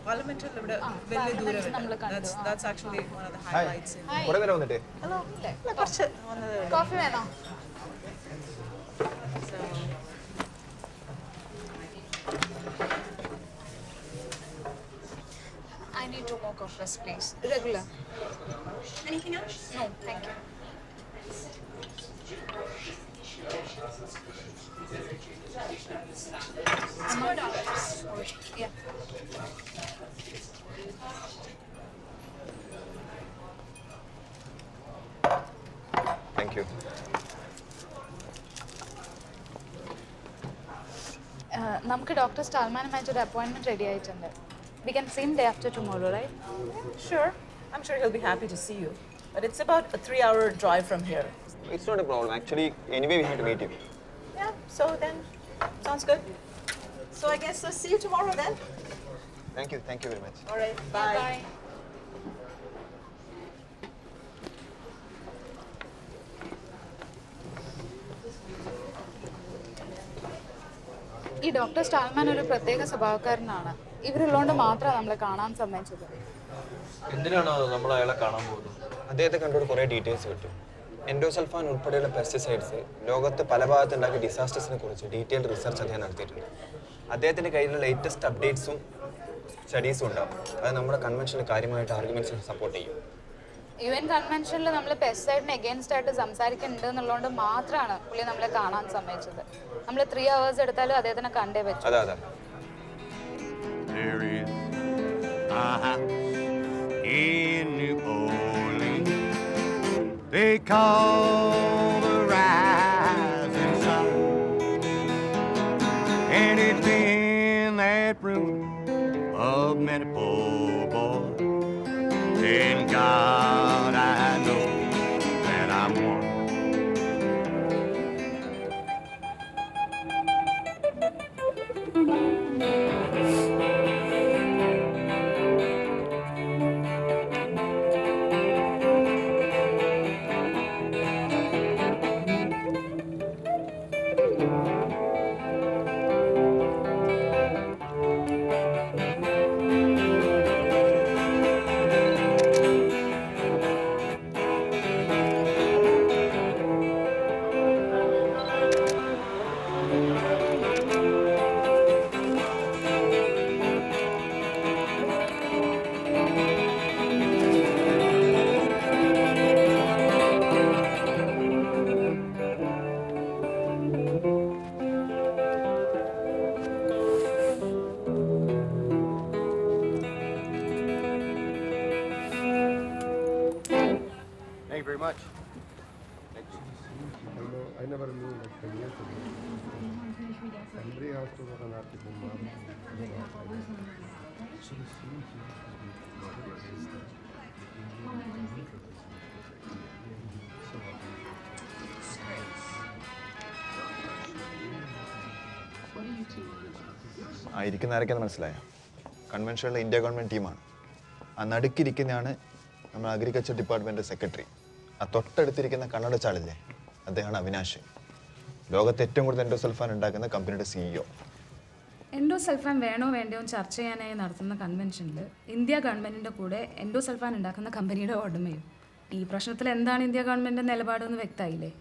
Parliamental വലിയ ദൂരമുണ്ട്. That's actually one of the highlights. കുറേ നേരം വന്നിട്ടേ. Hello. കുറച്ച് വന്നത്. കോഫി വേണോ? So I need 2 more coffees, please. Regular. Anything else? No, thank you. $4. Yeah. Thank you. നമുക്ക് ഡോക്ടർ സ്റ്റാൽമാനുമായിട്ടൊരു അപ്പോയിൻമെൻറ്റ് റെഡി ആയിട്ടുണ്ട്. We can see him day after tomorrow, right? sure. I'm sure he'll be happy to see you. But it's about a 3-hour drive from here. It's not a problem. Actually, anyway, we have to meet him. Yeah, so then sounds good. So I guess I'll see you tomorrow then. Thank you. Thank you very much. All right. Bye. Bye. ഈ doctor സ്റ്റാൽമാൻ ഒരു പ്രത്യേക സ്വഭാവക്കാരനാണ്. ഇവരുള്ളതുകൊണ്ട് മാത്രമാണ് നമ്മളെ കാണാൻ സമ്മതിച്ചത്. എന്തിനാണ് നമ്മൾ അയാളെ കാണാൻ പോകുന്നത്? അദ്ദേഹത്തെ കണ്ടോട് കുറേ ഡീറ്റെയിൽസ് കിട്ടും. എൻഡോസൾഫാൻ ഉൾപ്പെടെയുള്ള പെസ്റ്റിസൈഡ്സ് ലോകത്ത് പല ഭാഗത്തുണ്ടാക്കിയ ഡിസാസ്റ്റേഴ്സിനെ കുറിച്ച് ഡീറ്റെയിൽഡ് റിസർച്ച് അദ്ദേഹം നടത്തിയിട്ടുണ്ട്. അദ്ദേഹത്തിൻ്റെ കയ്യിലുള്ള ലേറ്റസ്റ്റ് അപ്ഡേറ്റ്സും സ്റ്റഡീസും ഉണ്ടാവും. അത് നമ്മുടെ കൺവെൻഷനിൽ കാര്യമായിട്ട് ആർഗ്യുമെന്റ്സിനെ സപ്പോർട്ട് ചെയ്യും. UN കൺവെൻഷനിൽ നമ്മൾ പെസ്റ്റിസൈഡിന് എഗെയിൻസ്റ്റ് ആയിട്ട് സംസാരിക്കുന്നുണ്ട് എന്നുള്ളതുകൊണ്ട് മാത്രമാണ് പുള്ളി നമ്മളെ കാണാൻ സമ്മതിച്ചത്. നമ്മൾ 3 hours എടുത്താലും അദ്ദേഹത്തിനെ കണ്ടേ പറ്റും. അതാ There is a house in New Orleans they call the Rising Sun, and it's in that room of many poor boys, and God, I know that I'm one. Thank you very much. I never knew like 10 years ago. Somebody has to work on article ഇരിക്കുന്ന ആരൊക്കെയാണെന്ന് മനസ്സിലായോ? കൺവെൻഷനിലെ India government ടീമാണ്. ആ നടുക്കിരിക്കുന്നതാണ് നമ്മുടെ agriculture department secretary. ആ തൊട്ടടുത്തിരിക്കുന്ന കണ്ണട ചാളില്ലേ, അദ്ദേഹമാണ് അവിനാശ്. ലോകത്ത് ഏറ്റവും കൂടുതൽ എൻഡോസൾഫാൻ ഉണ്ടാക്കുന്ന കമ്പനിയുടെ CEO. എൻഡോസൾഫാൻ വേണോ വേണ്ടയോ ചർച്ച ചെയ്യാനായി നടത്തുന്ന കൺവെൻഷനിൽ ഇന്ത്യ ഗവൺമെൻറ്റിൻ്റെ കൂടെ എൻഡോസൾഫാൻ ഉണ്ടാക്കുന്ന കമ്പനിയുടെ ഉടമയും. ഈ പ്രശ്നത്തിൽ എന്താണ് ഇന്ത്യ ഗവൺമെൻറ് നിലപാടെന്ന് വ്യക്തമായില്ലേ?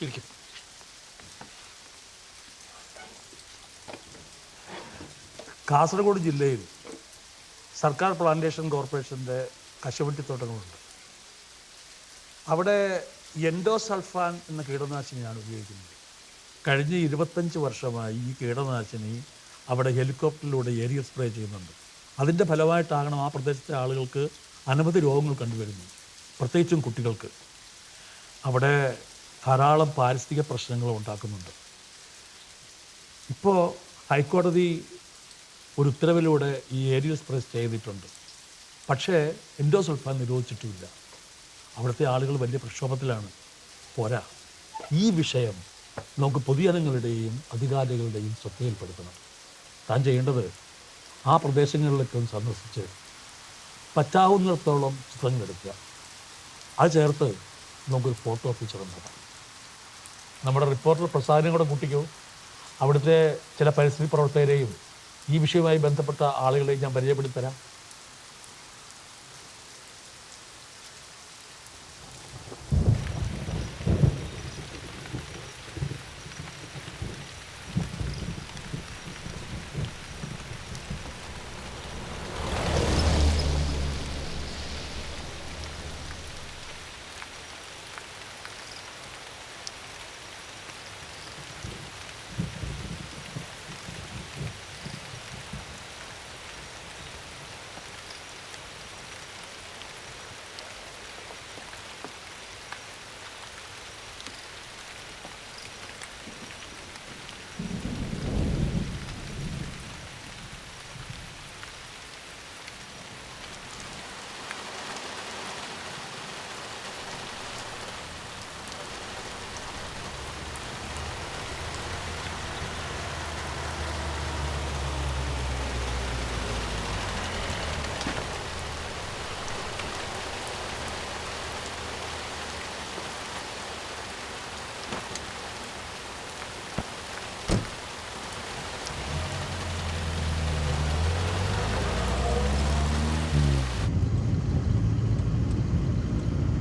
ഇരിക്കും. കാസർഗോഡ് ജില്ലയിൽ സർക്കാർ പ്ലാന്റേഷൻ കോർപ്പറേഷൻ്റെ കശുവണ്ടിത്തോട്ടങ്ങളുണ്ട്. അവിടെ എൻഡോസൾഫാൻ എന്ന കീടനാശിനിയാണ് ഉപയോഗിക്കുന്നത്. കഴിഞ്ഞ 25 വർഷമായി ഈ കീടനാശിനി അവിടെ ഹെലികോപ്റ്ററിലൂടെ ഏരിയൽ സ്പ്രേ ചെയ്യുന്നുണ്ട്. അതിൻ്റെ ഫലമായിട്ടാകണം ആ പ്രദേശത്തെ ആളുകൾക്ക് അനവധി രോഗങ്ങൾ കണ്ടുവരുന്നു, പ്രത്യേകിച്ചും കുട്ടികൾക്ക്. അവിടെ ധാരാളം പാരിസ്ഥിതിക പ്രശ്നങ്ങൾ ഉണ്ടാക്കുന്നുണ്ട്. ഇപ്പോൾ ഹൈക്കോടതി ഒരു ഉത്തരവിലൂടെ ഈ ഏരിയൽ സ്പ്രേ ചെയ്തിട്ടുണ്ട്. പക്ഷേ എൻഡോസൾഫാൻ നിരോധിച്ചിട്ടുമില്ല. അവിടുത്തെ ആളുകൾ വലിയ പ്രക്ഷോഭത്തിലാണ്. പോരാ, ഈ വിഷയം നമുക്ക് പൊതുജനങ്ങളുടെയും അധികാരികളുടെയും ശ്രദ്ധയിൽപ്പെടുത്തണം. താൻ ചെയ്യേണ്ടത് ആ പ്രദേശങ്ങളിലൊക്കെ സന്ദർശിച്ച് പറ്റാവുന്നിടത്തോളം ചിത്രങ്ങളെടുക്കുക. അത് ചേർത്ത് നമുക്കൊരു ഫോട്ടോ ഫീച്ചർ ഉണ്ടാക്കാം. നമ്മുടെ റിപ്പോർട്ടർ പ്രസാദിനെ കൂടെ കൂട്ടിക്കോ. അവിടുത്തെ ചില പരിസ്ഥിതി പ്രവർത്തകരെയും ഈ വിഷയവുമായി ബന്ധപ്പെട്ട ആളുകളെയും ഞാൻ പരിചയപ്പെടുത്തരാം.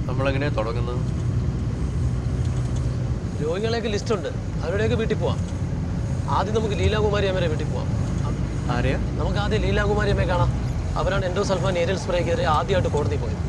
നമ്മളെങ്ങനെയാണ് തുടങ്ങുന്നത്? രോഗികളെയൊക്കെ ലിസ്റ്റുണ്ട്, അവരുടെയൊക്കെ വീട്ടിൽ പോവാം. ആദ്യം നമുക്ക് ലീലാകുമാരി അമ്മയുടെ വീട്ടിൽ പോവാം. ആരെയാ? നമുക്ക് ആദ്യം ലീലാകുമാരി അമ്മയെ കാണാം. അവരാണ് എൻഡോസൾഫാൻ ഏരിയൽ സ്പ്രേക്കെതിരെ ആദ്യമായിട്ട് കോടതി പോയത്.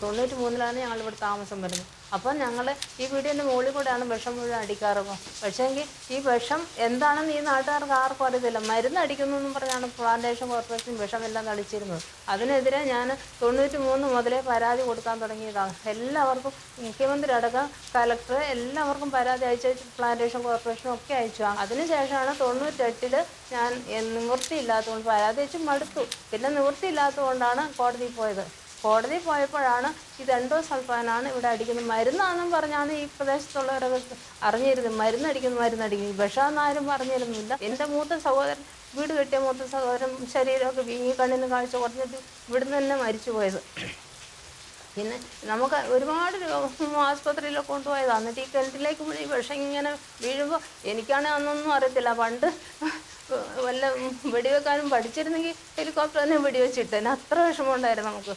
തൊണ്ണൂറ്റിമൂന്നിലാണ് ഞങ്ങൾ ഇവിടെ താമസം വരുന്നത്. അപ്പം ഞങ്ങൾ ഈ വീടിൻ്റെ മുകളിൽ കൂടെയാണ് വിഷം മുഴുവൻ അടിക്കാറ്. പക്ഷേങ്കിൽ ഈ വിഷം എന്താണെന്ന് ഈ നാട്ടുകാർക്ക് ആർക്കും അറിയത്തില്ല. മരുന്ന് അടിക്കുന്നു എന്നും പറഞ്ഞാണ് പ്ലാന്റേഷൻ കോർപ്പറേഷൻ വിഷമെല്ലാം തളിച്ചിരുന്നത്. അതിനെതിരെ ഞാൻ 93 മുതലേ പരാതി കൊടുക്കാൻ തുടങ്ങിയതാണ്. എല്ലാവർക്കും, മുഖ്യമന്ത്രി അടക്കം കലക്ടർ എല്ലാവർക്കും പരാതി അയച്ചു, പ്ലാന്റേഷൻ കോർപ്പറേഷനും ഒക്കെ അയച്ചു. അതിനുശേഷമാണ് 98 ഞാൻ നിവൃത്തിയില്ലാത്തതുകൊണ്ട് പരാതി അയച്ചു മടുത്തു. പിന്നെ നിവൃത്തിയില്ലാത്തതുകൊണ്ടാണ് കോടതിയിൽ പോയത്. കോടതി പോയപ്പോഴാണ് ഇത് എൻഡോസൾഫാനാണ് ഇവിടെ അടിക്കുന്നത്, മരുന്നാണെന്നും പറഞ്ഞാണ് ഈ പ്രദേശത്തുള്ളവരൊക്കെ അറിഞ്ഞിരുന്നത്. മരുന്നടിക്കുന്നു. വിഷമെന്നാരും പറഞ്ഞിരുന്നില്ല. എൻ്റെ മൂത്ത സഹോദരൻ, വീട് കെട്ടിയ മൂത്ത സഹോദരൻ ശരീരമൊക്കെ വീങ്ങി, കണ്ണിന് കാഴ്ച കുറഞ്ഞിട്ട് ഇവിടുന്ന് തന്നെ മരിച്ചു പോയത്. പിന്നെ നമുക്ക് ഒരുപാട് ആസ്പത്രിയിലൊക്കെ കൊണ്ടുപോയതാണ്. എന്നിട്ട് ഈ കിണറ്റിലേക്ക് ഈ വിഷം ഇങ്ങനെ വീഴുമ്പോൾ എനിക്കാണെങ്കിൽ അന്നൊന്നും അറിയത്തില്ല. പണ്ട് വല്ല വെടിവെക്കാനും പഠിച്ചിരുന്നെങ്കിൽ ഹെലികോപ്റ്റർ തന്നെ വെടിവെച്ചിട്ടേനെ. അത്ര വിഷമമുണ്ടായിരുന്നു നമുക്ക്.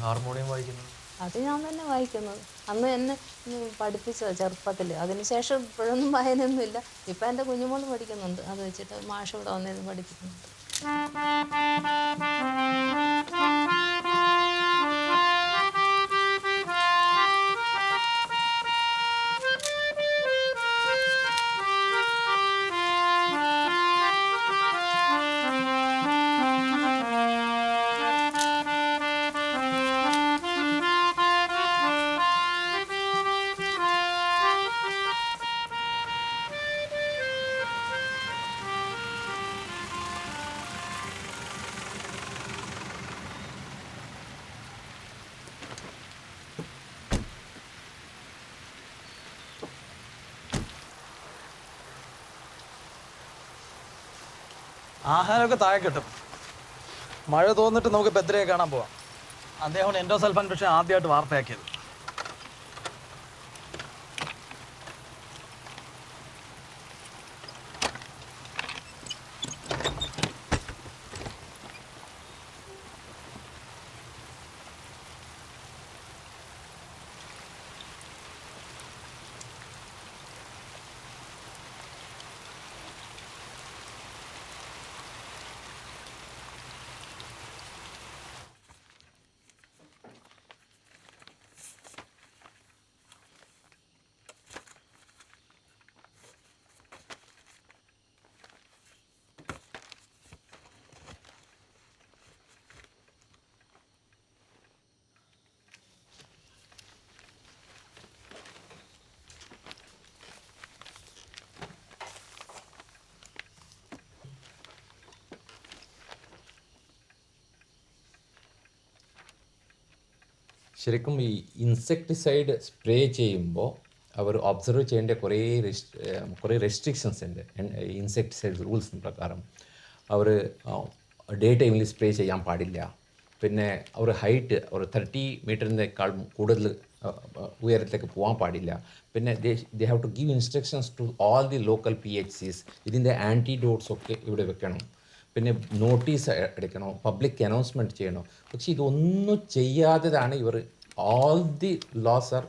ഹാർമോണിയം വായിക്കുന്നത്? അത് ഞാൻ തന്നെ വായിക്കുന്നത്. അന്ന് എന്നെ പഠിപ്പിച്ചതാണ് ചെറുപ്പത്തിൽ. അതിനുശേഷം ഇപ്പോഴൊന്നും വായനയൊന്നുമില്ല. ഇപ്പം എൻ്റെ കുഞ്ഞുമോൾ പഠിക്കുന്നുണ്ട്. അത് വെച്ചിട്ട് മാഷ് ഇവിടെ വന്നിരുന്ന് പഠിപ്പിക്കുന്നുണ്ട്. ആഹാരമൊക്കെ താഴെ കിട്ടും. മഴ തോന്നിട്ട് നമുക്ക് ബദ്രയെ കാണാൻ പോവാം. അദ്ദേഹം എൻഡോസൾഫാൻ വിഷം ആദ്യമായിട്ട് വാർത്തയാക്കിയത്. ശരിക്കും ഈ ഇൻസെക്ടിസൈഡ് സ്പ്രേ ചെയ്യുമ്പോൾ അവർ ഒബ്സർവ് ചെയ്യേണ്ട കുറേ റെസ്ട്രിക്ഷൻസ് ഉണ്ട് ഇൻസെക്ടിസൈഡ് റൂൾസിന് പ്രകാരം. അവർ ഡേ ടൈമിൽ സ്പ്രേ ചെയ്യാൻ പാടില്ല. പിന്നെ അവർ ഹൈറ്റ് ഒരു 30 മീറ്ററിനേക്കാൾ കൂടുതൽ ഉയരത്തിലേക്ക് പോകാൻ പാടില്ല. പിന്നെ they have to give instructions to all the local PHCs. ഇതിൻ്റെ ആൻറ്റിഡോട്ട്സ് ഒക്കെ ഇവിടെ വെക്കണം. പിന്നെ നോട്ടീസ് എടുക്കണം, പബ്ലിക് അനൗൺസ്മെൻറ്റ് ചെയ്യണം. പക്ഷേ ഇതൊന്നും ചെയ്യാത്തതാണ് ഇവർ. All the laws are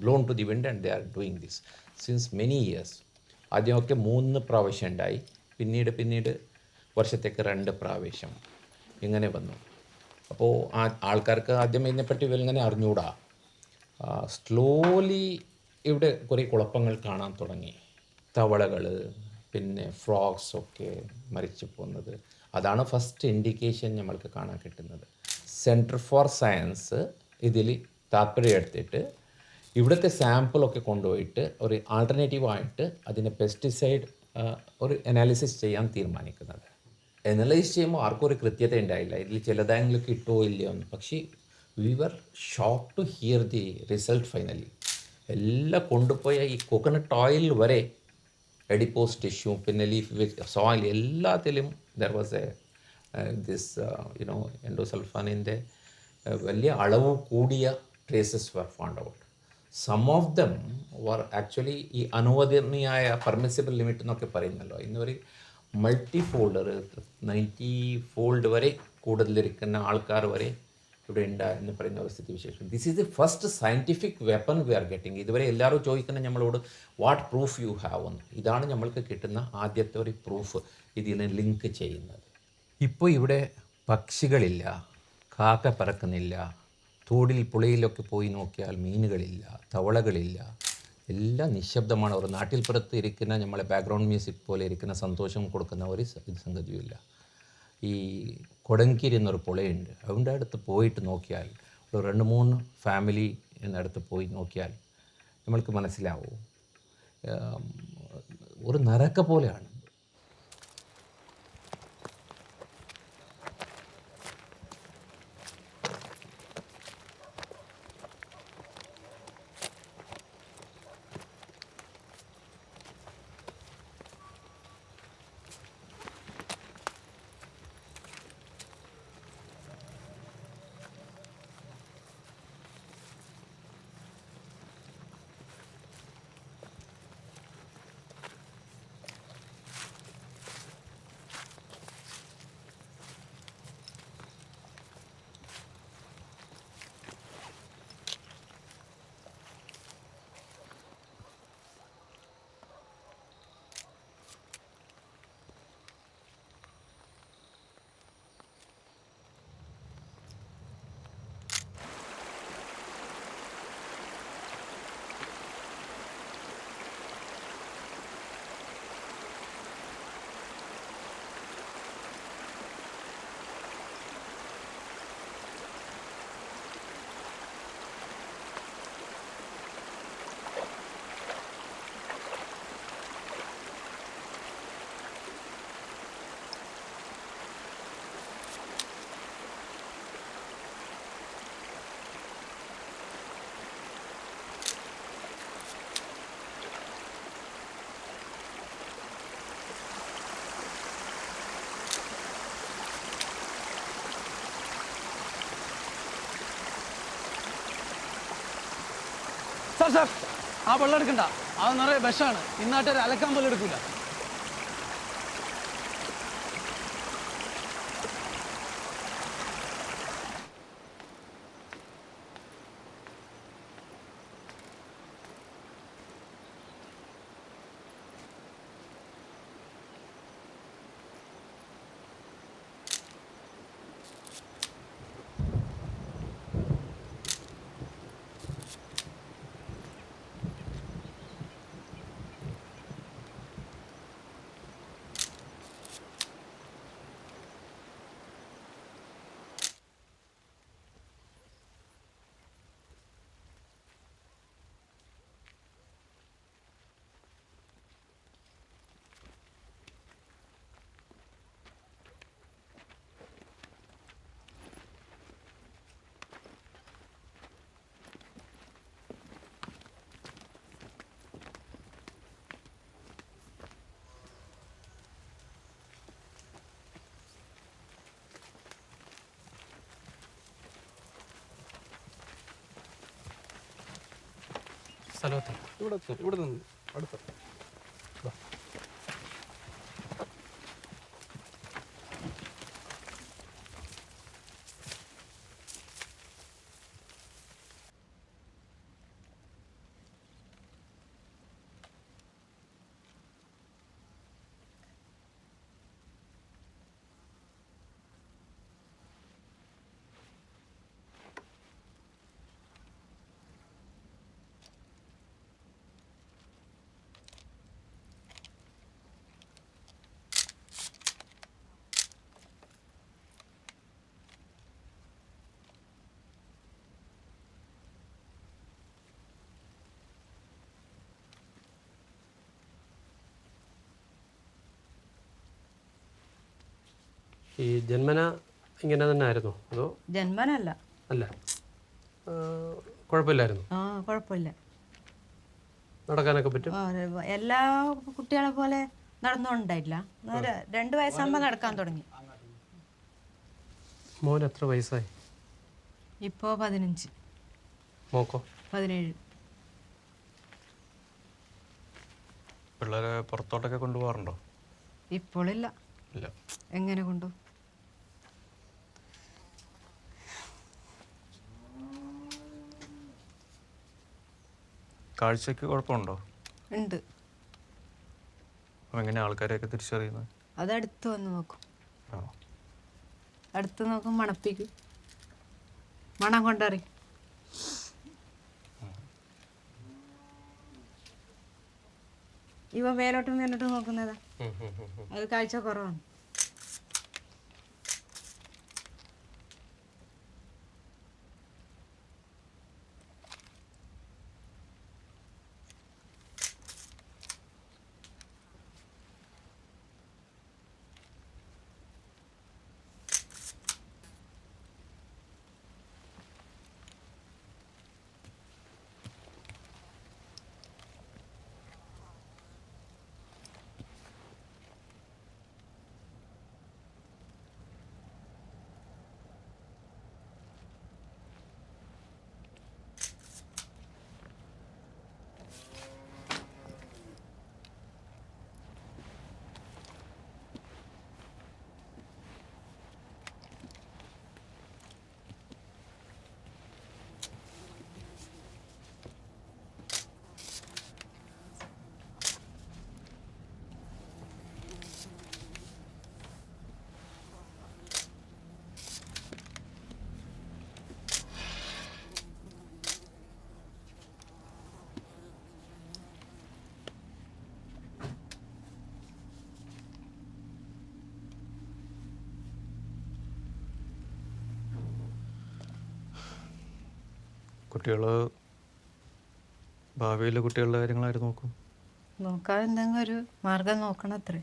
blown to the wind and they are doing this since many years. ആദ്യമൊക്കെ 3 പ്രാവശ്യം ഉണ്ടായി, പിന്നീട് വർഷത്തേക്ക് 2 പ്രാവശ്യം ഇങ്ങനെ വന്നു. അപ്പോൾ ആൾക്കാർക്ക് ആദ്യം ഇതിനെപ്പറ്റി ഇങ്ങനെ അറിഞ്ഞുകൂടാ. സ്ലോലി ഇവിടെ കുറേ കുഴപ്പങ്ങൾ കാണാൻ തുടങ്ങി. തവളകൾ, പിന്നെ ഫ്രോഗ്സ് ഒക്കെ മരിച്ചു പോകുന്നത്, അതാണ് ഫസ്റ്റ് ഇൻഡിക്കേഷൻ നമ്മൾക്ക് കാണാൻ കിട്ടുന്നത്. സെൻറ്റർ ഫോർ സയൻസ് ഇതിൽ താല്പര്യം എടുത്തിട്ട് ഇവിടുത്തെ സാമ്പിളൊക്കെ കൊണ്ടുപോയിട്ട് ഒരു ആൾട്ടർനേറ്റീവായിട്ട് അതിനെ പെസ്റ്റിസൈഡ് ഒരു അനാലിസിസ് ചെയ്യാൻ തീരുമാനിക്കുന്നത്. അനലൈസ് ചെയ്യുമ്പോൾ ആർക്കും ഒരു കൃത്യത ഉണ്ടായില്ല, ഇതിൽ ചിലതെങ്കിലും കിട്ടുമോ ഇല്ലയോ എന്ന്. പക്ഷേ we were shock to hear the result finally. എല്ലാം കൊണ്ടുപോയ ഈ കോക്കനട്ട് ഓയിൽ വരെ, എഡിപ്പോസ് ടിഷ്യൂ, പിന്നെ ലീഫ് സോയിൽ, എല്ലാത്തിലും ദർ വാസ് എൻഡോസൾഫാനിൻ്റെ വലിയ അളവ് കൂടിയ traces were found out. Some of them were actually ഈ അനുവദനീയായ പെർമിസിബിൾ ലിമിറ്റ് എന്നൊക്കെ പറയുന്നല്ലോ, ഇന്നൊരു മൾട്ടി ഫോൾഡർ 90 ഫോൾഡ് വരെ കൂടുതലിരിക്കുന്ന ആൾക്കാർ വരെ ഇവിടെ ഉണ്ട് എന്ന് പറയുന്ന ഒരു സ്ഥിതിവിശേഷം. This is the first scientific weapon we are getting. ഇതുവരെ എല്ലാവരും ചോദിക്കുന്നത് നമ്മളോട് വാട്ട് പ്രൂഫ് യു ഹാവ് എന്ന്. ഇതാണ് നമ്മൾക്ക് കിട്ടുന്ന ആദ്യത്തെ ഒരു പ്രൂഫ് ഇതിനെ ലിങ്ക് ചെയ്യുന്നത്. ഇപ്പോൾ ഇവിടെ പക്ഷികളില്ല, കാക്ക പറക്കുന്നില്ല, തോടിൽ പുഴയിലൊക്കെ പോയി നോക്കിയാൽ മീനുകളില്ല, തവളകളില്ല, എല്ലാം നിശബ്ദമാണ്. ഒരു നാട്ടിൽപ്പുറത്ത് ഇരിക്കുന്ന നമ്മളെ ബാക്ക്ഗ്രൗണ്ട് മ്യൂസിക് പോലെ ഇരിക്കുന്ന സന്തോഷം കൊടുക്കുന്ന ഒരു സംഗതിയുമില്ല. ഈ കൊടങ്കിരി എന്നൊരു പുഴയുണ്ട്, അതിൻ്റെ അടുത്ത് പോയിട്ട് നോക്കിയാൽ, ഒരു 2-3 ഫാമിലി എന്നടുത്ത് പോയി നോക്കിയാൽ നമ്മൾക്ക് മനസ്സിലാവും, ഒരു നരക പോലെയാണ്. സാർ ആ വെള്ളം എടുക്കണ്ട, അത് നിറയെ വിഷമാണ്. ഇന്നാട്ടൊരു അലക്കാൻ പോലും എടുക്കില്ല. സ്ഥലത്ത് ഇവിടെ നിന്ന് അടുത്ത. ഈ ജന്മന ഇങ്ങനെ തന്നെ ആയിരുന്നു അതോ? ജന്മനല്ല. അല്ല, കുഴപ്പമില്ലായിരുന്നു. കുഴപ്പമില്ല. നടക്കാനൊക്കെ പറ്റും. എല്ലാ കുട്ടികളെ പോലെ നടന്നുകൊണ്ടായില്ല. 2 വയസ്സാകുമ്പോൾ നടക്കാൻ തുടങ്ങി. മോൻ എത്ര വയസ്സായി? ഇപ്പോൾ 15. മോക്കോ? 17. പിള്ളേരെ പുറത്തോട്ടൊക്കെ കൊണ്ടുപോകാറുണ്ടോ? ഇപ്പോഴില്ല. ഇല്ല. എങ്ങനെ കൊണ്ടു? കാഴ്ചക്ക് കുഴപ്പമുണ്ടോ? ഉണ്ട്. അപ്പം എങ്ങനെ ആൾക്കാരെയൊക്കെ തിരിച്ചറിയുന്നത്? അത് അടുത്ത് വന്ന് നോക്കും. അടുത്ത് നോക്കും, മണപ്പിക്കും, മണം കൊണ്ടറിയും. ഇവ മേലോട്ടും മേലോട്ടും നോക്കുന്നതാ. അത് കാഴ്ച കുറവാണ്. കുട്ടികൾ ഭാവിയിൽ കുട്ടികളുടെ കാര്യങ്ങളായിട്ട് നോക്കും. നോക്കാൻ എന്തെങ്കിലും ഒരു മാർഗം നോക്കണം. അത്രേ.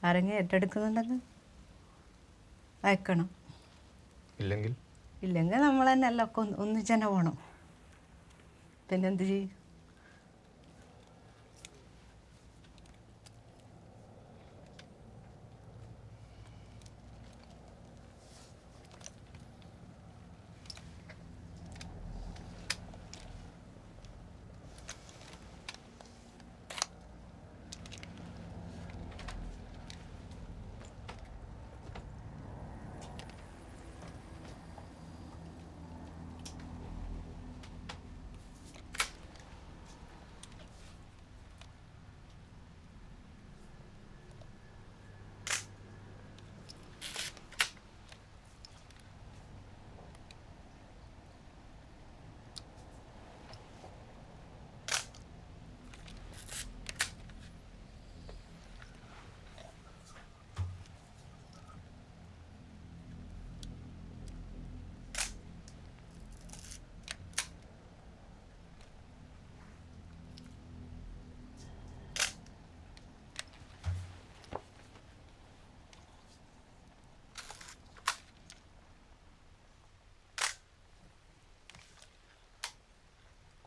ആരെങ്കിലും ഏറ്റെടുക്കുന്നുണ്ടെങ്കിൽ അയക്കണം. ഇല്ലെങ്കിൽ നമ്മൾ തന്നെ എല്ലാം ഒക്കെ ഒന്നിച്ച് തന്നെ പോകണം. പിന്നെന്ത് ചെയ്യും?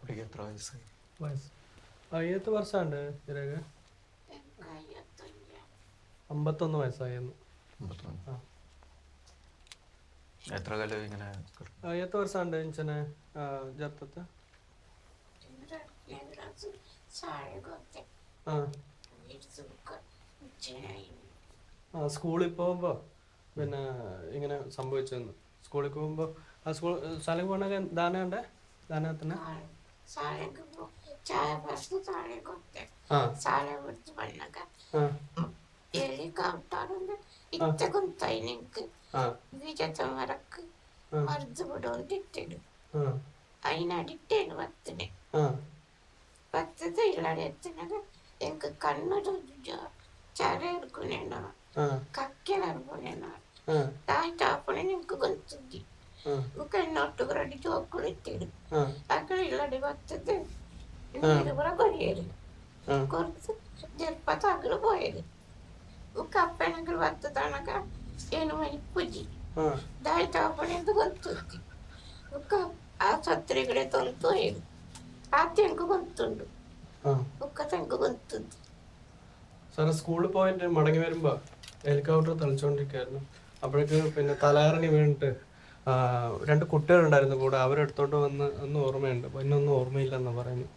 കുട്ടിക്ക് എത്ര വയസ്സായി? ഏത് വർഷമുണ്ട് ചിരക? 51 വയസ്സായിരുന്നു. എത്ര കാലം ഇങ്ങനെ? ಏತು ವರ್ಷ ಅಂಡೆ ಇಂಚನೆ ಜರ್ತತೆ ആ ആ സ്കൂളിൽ പോകുമ്പോൾ പിന്നെ ഇങ്ങനെ സംഭവിച്ചെന്ന് സ്കൂളിൽ പോകുമ്പോൾ ആ സ്കൂൾ സ്ഥലം പോകണ ദാനണ്ടേ ദാനത്തിന് അതിനടിട്ടേന് പത്തിന് പത്തത് ഇല്ലാതെ എത്തുന്നത് എനിക്ക് കണ്ണൊരു ചര എടുക്കണേനോ കക്കലറുപ്പണേനോ താഴ്ത്താപ്പണേ എനിക്ക് കൊലുത്തി കണ്ണോട്ട് കുറടി ചോക്കളിത്തിട് അక్కడ ഇല്ലാതെ പത്തത് ഇവിടെ കൊരിയത് കുറച്ച് ചെറുപ്പത്താക്കള് പോയത് കപ്പനെങ്കിൽ പത്തതാണൊക്കെ ಏನು ಮನೆ ಪೂಜಿ ದಾಯ್ತಾಪಣೆ ಅಂತ ಗೊತ್ತುಂಟು ಆ ಸತ್ರಿಗಳೇ ತೊಂತು ಹೋಯ್ದು ಆ ತೆಂಕು ಗೊತ್ತುಂಡು ഉക്ക തെങ്ക് കൊത്തുണ്ട്. സാറ് സ്കൂളിൽ പോയിട്ട് മടങ്ങി വരുമ്പോൾ ഹെലികോപ്റ്റർ തളിച്ചുകൊണ്ടിരിക്കുകയായിരുന്നു. അപ്പോഴേക്ക് പിന്നെ തലകറങ്ങി വീണിട്ട് 2 കുട്ടികളുണ്ടായിരുന്നു കൂടെ. അവരെടുത്തോണ്ട് വന്ന് ഒന്നും ഓർമ്മയുണ്ട്, പിന്നൊന്നും ഓർമ്മയില്ലെന്ന് പറയുന്നു.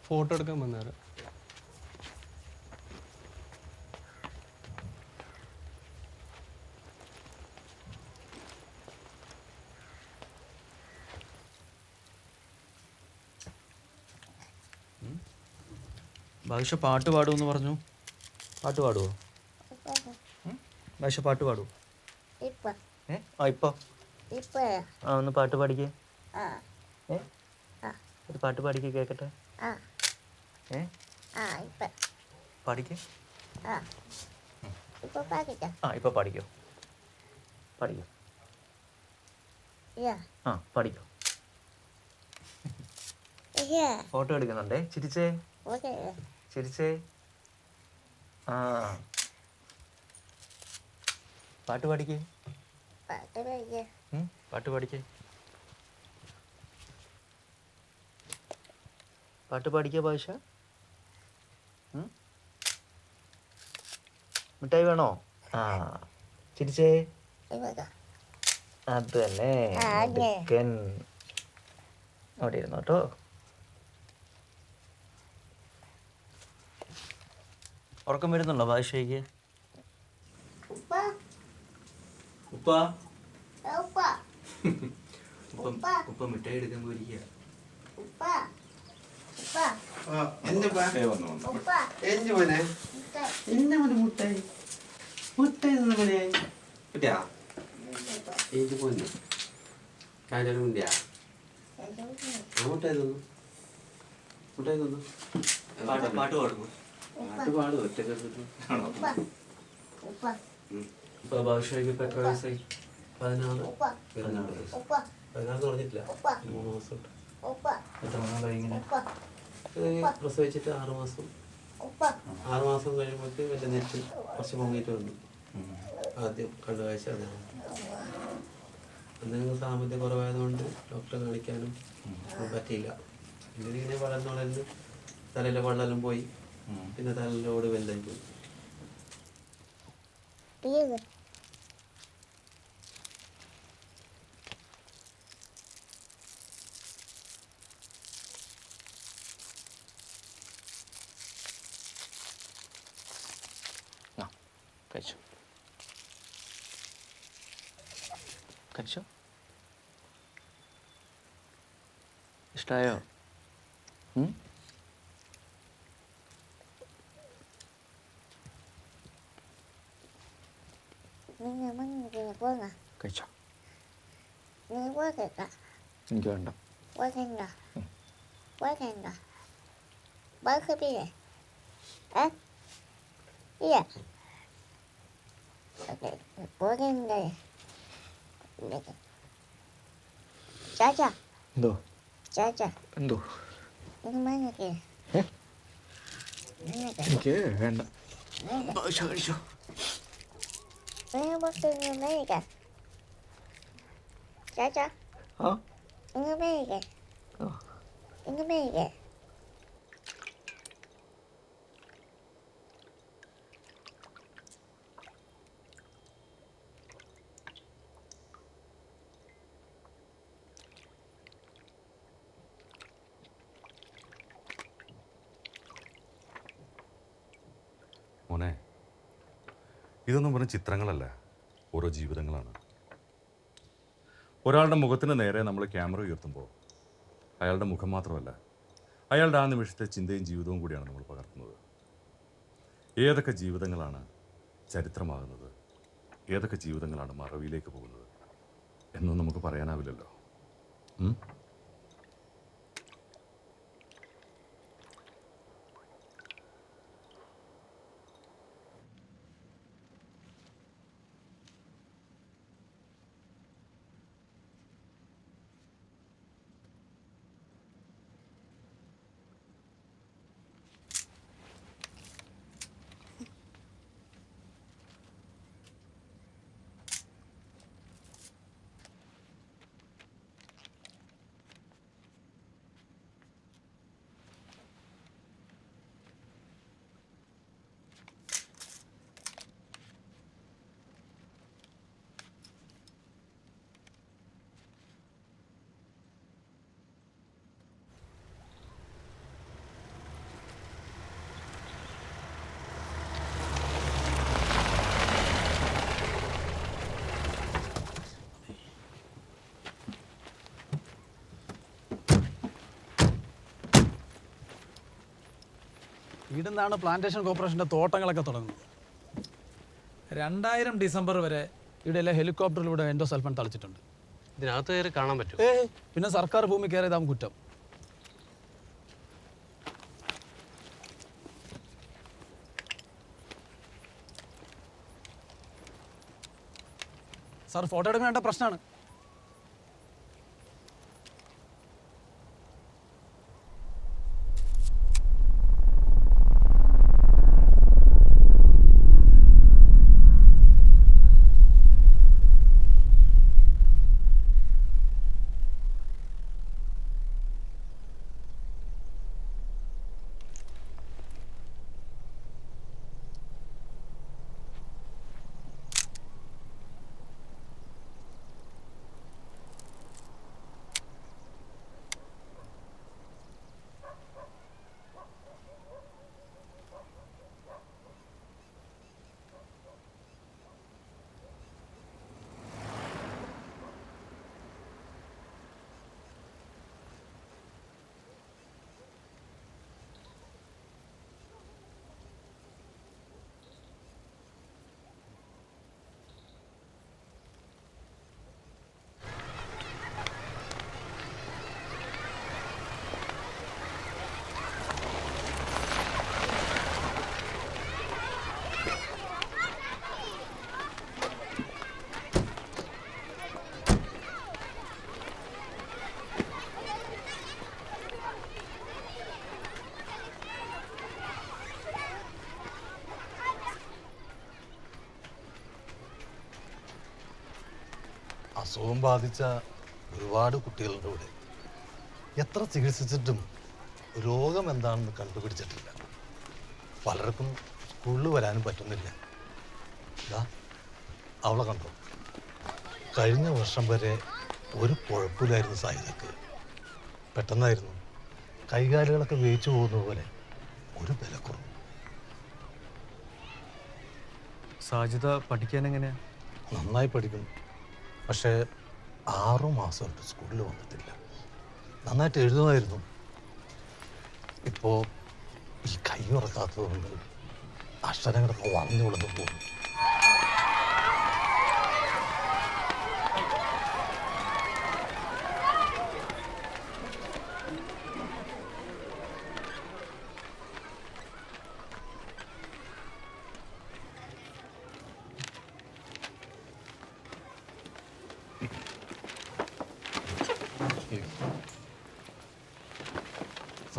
ഫോട്ടോ എടുക്കാൻ വന്നേരം ഭാഷ പാട്ട് പാടുമെന്ന് പറഞ്ഞു. പാട്ട് പാടുവോ? ഭാഷ പാട്ട് പാടുവോ? ഇപ്പൊ ഒന്ന് പാട്ട് പാടിക്കേ. ഒരു പാട്ട് പാടിക്കേ കേക്കട്ടെ. പാടിക്കേ. ഇപ്പൊ പാടിക്കോ. പാടിക്കോ. പാടിക്കോ. ഫോട്ടോ എടുക്കുന്നുണ്ടേ. ചിരിച്ചേ ചിരിച്ചേ. പാട്ട് പാടിക്കേ. പാട്ട് പാടിക്കേ. പാട്ട് പാടിക്കേ ഭാഷ. മിഠായി വേണോ? ചിരിച്ചേ. അത് തന്നെ അവിടെ ഇരുന്നോ കേട്ടോ. ഉറക്കം വരുന്നുണ്ടോ ഭാഷയ്ക്ക്? ഉപ്പ ഉപ്പ മിഠായി എടുക്കാൻ പോയിരിക്കുക. പാട്ട് പാടുമോ? ഇപ്പൊ ഭാഷയ്ക്ക് ഇപ്പൊ എത്ര വയസ്സായി? 14 പറഞ്ഞിട്ടില്ല. 3 മാസം എത്ര നാളായി ഇങ്ങനെ പ്രസവിച്ചിട്ട്? 6 മാസം. 6 മാസം കഴിയുമ്പോഴേക്ക് എൻ്റെ നെറ്റ് കുറച്ച് പൊങ്ങിയിട്ട് വന്നു. ആദ്യം കണ്ടു കാഴ്ച അതാണ്. എന്തെങ്കിലും സാമ്പത്തിക കുറവായതുകൊണ്ട് ഡോക്ടറെ കാണിക്കാനും പറ്റിയില്ല. ഇതിങ്ങനെ വളർന്ന് തലയിലെ വെള്ളമെല്ലാം പോയി. പിന്നെ തലയിലെ ഓട് വലുതായി പോയി. കഴിച്ചോ കഴിച്ചോ. ഇഷ്ടമായോ? കഴിച്ചോ? എനിക്ക് വേണ്ട. എന്തോ എന്തോ എനിക്ക് വേണ്ട. കഴിച്ചോ? ആ മോനെ, ഇതൊന്നും പറഞ്ഞ ചിത്രങ്ങളല്ല, ഓരോ ജീവിതങ്ങളാണ്. ഒരാളുടെ മുഖത്തിന് നേരെ നമ്മൾ ക്യാമറ ഉയർത്തുമ്പോൾ അയാളുടെ മുഖം മാത്രമല്ല, അയാളുടെ ആ നിമിഷത്തെ ചിന്തയും ജീവിതവും കൂടിയാണ് നമ്മൾ പകർത്തുന്നത്. ഏതൊക്കെ ജീവിതങ്ങളാണ് ചരിത്രമാകുന്നത്, ഏതൊക്കെ ജീവിതങ്ങളാണ് മറവിയിലേക്ക് പോകുന്നത് എന്നൊന്നും നമുക്ക് പറയാനാവില്ലല്ലോ. ഇവിടുന്നാണ് പ്ലാന്റേഷൻ കോർപ്പറേഷൻ്റെ തോട്ടങ്ങളൊക്കെ തുടങ്ങുന്നത്. 2000 ഡിസംബർ വരെ ഇവിടെയെല്ലാം ഹെലികോപ്റ്ററിലൂടെ എൻഡോസൾഫാൻ തളിച്ചിട്ടുണ്ട്. ഇതിനകത്ത് കയറി കാണാൻ പറ്റും? പിന്നെ സർക്കാർ ഭൂമി കയറിയതാവും കുറ്റം. സാർ ഫോട്ടോ എടുക്കാൻ വേണ്ട പ്രശ്നമാണ്. അസുഖം ബാധിച്ച ഒരുപാട് കുട്ടികളുണ്ട് ഇവിടെ. എത്ര ചികിത്സിച്ചിട്ടും രോഗം എന്താണെന്ന് കണ്ടുപിടിച്ചിട്ടില്ല. പലർക്കും സ്കൂളിൽ വരാനും പറ്റുന്നില്ല. ഇതാ അവളെ കണ്ടോ, കഴിഞ്ഞ വർഷം വരെ ഒരു കുഴപ്പമില്ലായിരുന്നു സായിദക്ക്. പെട്ടെന്നായിരുന്നു കൈകാലുകളൊക്കെ വേയിച്ചു പോകുന്ന പോലെ ഒരു ബലക്കുറവ്. സാജിദ പഠിക്കാൻ എങ്ങനെയാ? നന്നായി പഠിക്കും. പക്ഷേ 6 മാസമായിട്ട് സ്കൂളിൽ വന്നിട്ടില്ല. നന്നായിട്ട് എഴുതുമായിരുന്നു. ഇപ്പോൾ ഈ കൈ ഉറക്കാത്തത് കൊണ്ട് അക്ഷരങ്ങളൊക്കെ വന്നു വിളന്നു പോകുന്നു.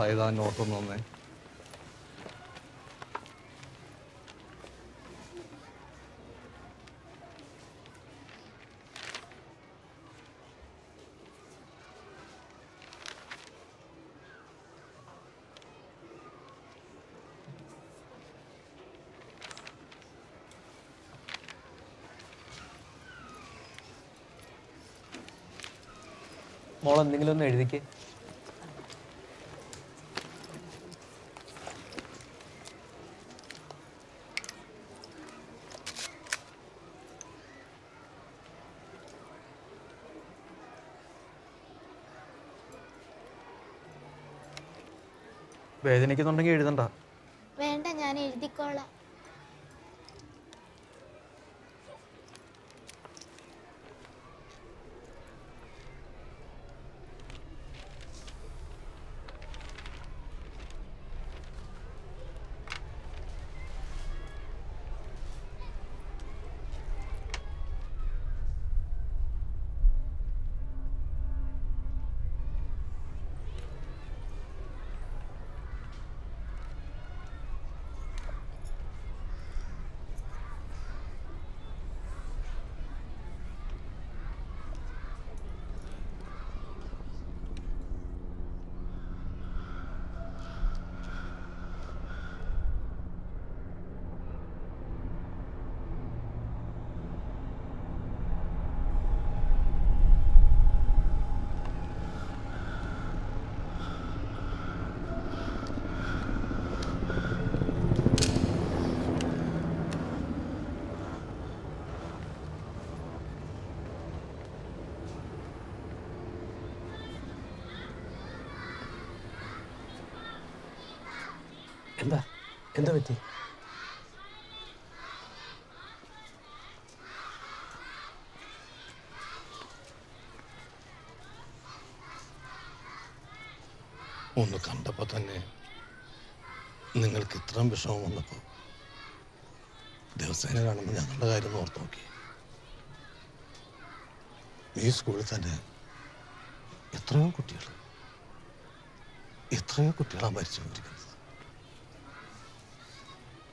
സൈദ നോട്ടൊന്നു വന്നേ. മോൾ എന്തെങ്കിലും ഒന്ന് എഴുതിക്കേ. വേദനിക്കുന്നുണ്ടെങ്കിൽ എഴുതണ്ട. വേണ്ട, ഞാൻ എഴുതിക്കോളാം. എന്താ പറ്റി? ഒന്ന് കണ്ടപ്പോൾ തന്നെ നിങ്ങൾക്ക് ഇത്രയും വിഷമം വന്നപ്പോൾ ദിവസേന കാണുമ്പോൾ ഞങ്ങളുടെ കാര്യം ഓർത്ത് നോക്കി. ഈ സ്കൂളിൽ തന്നെ എത്രയോ കുട്ടികളാണ് മരിച്ചു പോയിരിക്കുന്നത്.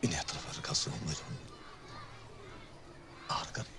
ഇനി എത്ര പേർക്ക് അസുഖം വരും ആർക്കറിയാം.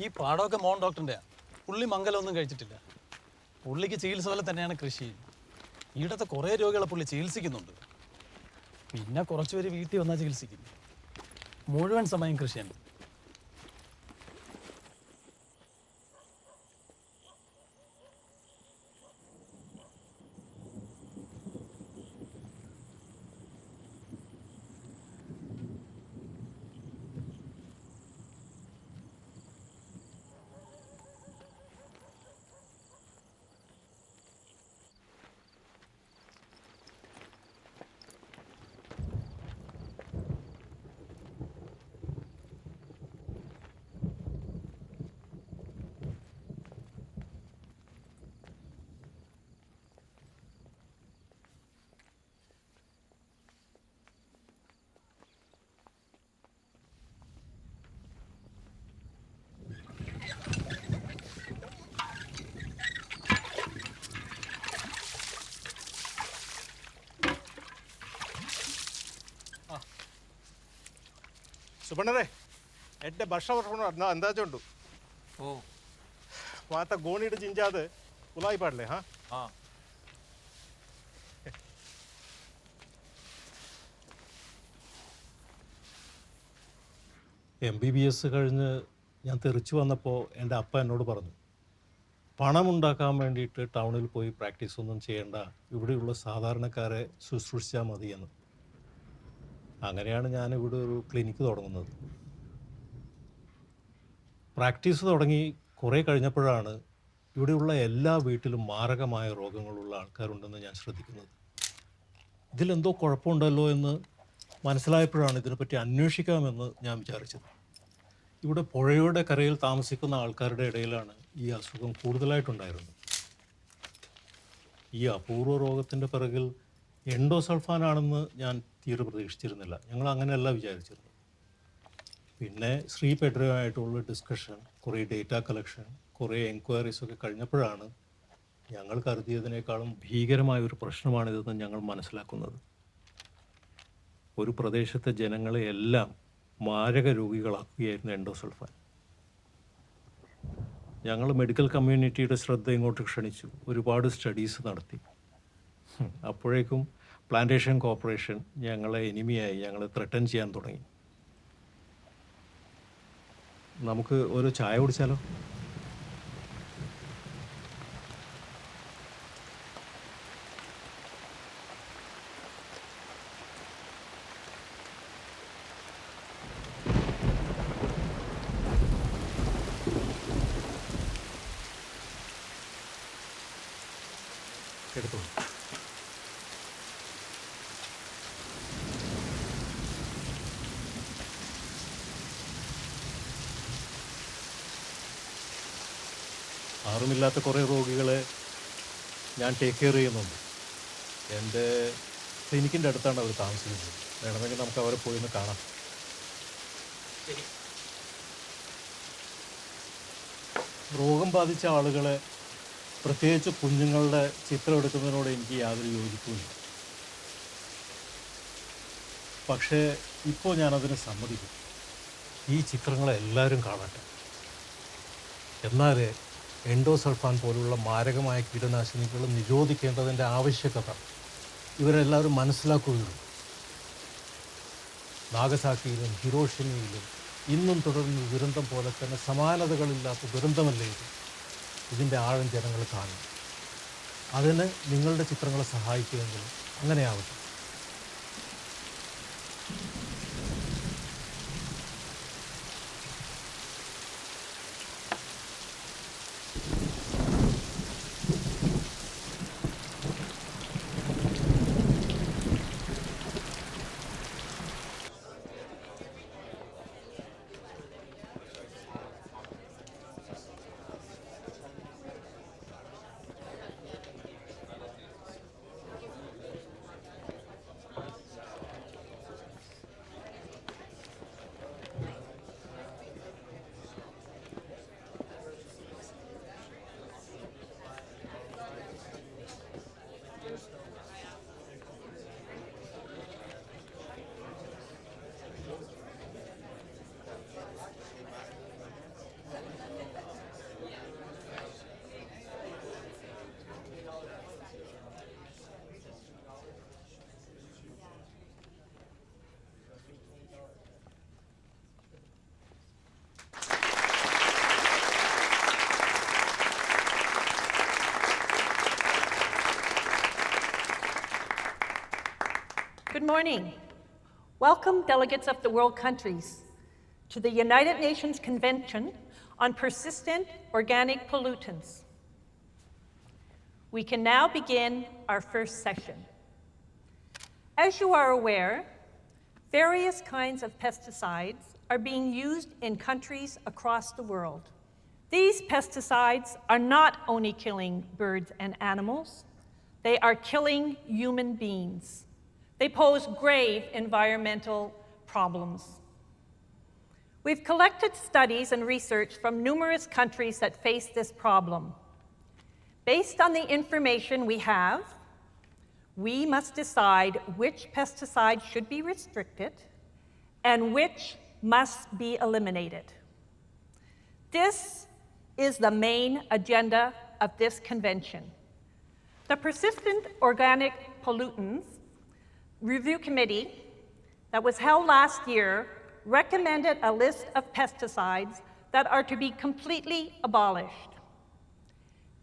ഈ പാടമൊക്കെ മോഹൻ ഡോക്ടറിൻ്റെയാണ്. പുള്ളി മംഗലമൊന്നും കഴിച്ചിട്ടില്ല. പുള്ളിക്ക് ചികിത്സ പോലെ തന്നെയാണ് കൃഷി. ഈടത്തെ കുറേ രോഗികളെ പുള്ളി ചികിത്സിക്കുന്നുണ്ട്. പിന്നെ കുറച്ചുപേര് വീട്ടിൽ വന്നാൽ ചികിത്സിക്കും. മുഴുവൻ സമയം കൃഷിയാണ്. ಸುಬಣ್ಣರೇ ಎಡ್ಡೆ ಬರ್ಷ ಬರ್ಕೊಂಡು ಅಂದಾಜು ಉಂಟು ಮಾತ ಗೋಣಿಡು ಜಿಂಜಾದ ಉಲಾಯಿ ಪಾಡ್ಲೆ ಹಾಂ MBBS കഴിഞ്ഞ് ഞാൻ തെറിച്ചു വന്നപ്പോൾ എൻ്റെ അപ്പ എന്നോട് പറഞ്ഞു പണമുണ്ടാക്കാൻ വേണ്ടിയിട്ട് ടൗണിൽ പോയി പ്രാക്ടീസ് ഒന്നും ചെയ്യേണ്ട, ഇവിടെയുള്ള സാധാരണക്കാരെ ശുശ്രൂഷിച്ചാൽ മതിയെന്ന്. അങ്ങനെയാണ് ഞാനിവിടെ ഒരു ക്ലിനിക്ക് തുടങ്ങുന്നത്. പ്രാക്ടീസ് തുടങ്ങി കുറേ കഴിഞ്ഞപ്പോഴാണ് ഇവിടെയുള്ള എല്ലാ വീട്ടിലും മാരകമായ രോഗങ്ങളുള്ള ആൾക്കാരുണ്ടെന്ന് ഞാൻ ശ്രദ്ധിക്കുന്നത്. ഇതിലെന്തോ കുഴപ്പമുണ്ടല്ലോ എന്ന് മനസ്സിലായപ്പോഴാണ് ഇതിനെപ്പറ്റി അന്വേഷിക്കാമെന്ന് ഞാൻ വിചാരിച്ചത്. ഇവിടെ പുഴയുടെ കരയിൽ താമസിക്കുന്ന ആൾക്കാരുടെ ഇടയിലാണ് ഈ അസുഖം കൂടുതലായിട്ടുണ്ടായിരുന്നത്. ഈ അപൂർവ രോഗത്തിൻ്റെ പിറകിൽ എൻഡോസൾഫാനാണെന്ന് ഞാൻ തീരെ പ്രതീക്ഷിച്ചിരുന്നില്ല. ഞങ്ങൾ അങ്ങനെയല്ല വിചാരിച്ചിരുന്നത്. പിന്നെ ശ്രീ പെഡ്രയുമായിട്ടുള്ള ഡിസ്കഷൻ, കുറേ ഡേറ്റ കളക്ഷൻ, കുറേ എൻക്വയറീസൊക്കെ കഴിഞ്ഞപ്പോഴാണ് ഞങ്ങൾ കരുതിയതിനേക്കാളും ഭീകരമായ ഒരു പ്രശ്നമാണിതെന്ന് ഞങ്ങൾ മനസ്സിലാക്കുന്നത്. ഒരു പ്രദേശത്തെ ജനങ്ങളെ എല്ലാം മാരക രോഗികളാക്കുകയായിരുന്നു എൻഡോസൾഫാൻ. ഞങ്ങൾ മെഡിക്കൽ കമ്മ്യൂണിറ്റിയുടെ ശ്രദ്ധ ഇങ്ങോട്ട് ക്ഷണിച്ചു, ഒരുപാട് സ്റ്റഡീസ് നടത്തി. അപ്പോഴേക്കും പ്ലാന്റേഷൻ കോർപ്പറേഷൻ ഞങ്ങളെ എനിമിയായി, ഞങ്ങളെ ത്രെട്ടൻ ചെയ്യാൻ തുടങ്ങി. നമുക്ക് ഒരു ചായ കുടിച്ചാലോ? എടുത്തോളൂ. ആറുമില്ലാത്ത കുറേ രോഗികളെ ഞാൻ ടേക്ക് കെയർ ചെയ്യുന്നുണ്ട്. എൻ്റെ ക്ലിനിക്കിൻ്റെ അടുത്താണ് അവർ താമസിക്കുന്നത്. വേണമെങ്കിൽ നമുക്ക് അവരെ പോയി ഒന്ന് കാണാം. രോഗം ബാധിച്ച ആളുകളെ, പ്രത്യേകിച്ച് കുഞ്ഞുങ്ങളുടെ ചിത്രം എടുക്കുന്നതിനോട് എനിക്ക് യാതൊരു യോജിപ്പുമില്ല. പക്ഷേ ഇപ്പോൾ ഞാനതിന് സമ്മതിക്കും. ഈ ചിത്രങ്ങളെല്ലാവരും കാണട്ടെ. എന്നാലേ എൻഡോസൾഫാൻ പോലുള്ള മാരകമായ കീടനാശിനികൾ നിരോധിക്കേണ്ടതിൻ്റെ ആവശ്യകത ഇവരെല്ലാവരും മനസ്സിലാക്കുകയുള്ളൂ. നാഗസാക്കിയിലും ഹിരോഷിമയിലും ഇന്നും തുടരുന്ന ദുരന്തം പോലെ തന്നെ സമാനതകളില്ലാത്ത ദുരന്തമല്ലേ ഇത്. ഇതിൻ്റെ ആഴം ജനങ്ങൾ കാണും. അതിന് നിങ്ങളുടെ ചിത്രങ്ങളെ സഹായിക്കുമെങ്കിലും അങ്ങനെയാവട്ടെ. Good morning. Welcome, delegates of the world countries, to the United Nations Convention on Persistent Organic Pollutants. We can now begin our first session. As you are aware, various kinds of pesticides are being used in countries across the world. These pesticides are not only killing birds and animals, they are killing human beings. They pose grave environmental problems. We've collected studies and research from numerous countries that face this problem. Based on the information we have, we must decide which pesticides should be restricted and which must be eliminated. This is the main agenda of this convention. The Persistent Organic Pollutants Review Committee that was held last year recommended a list of pesticides that are to be completely abolished.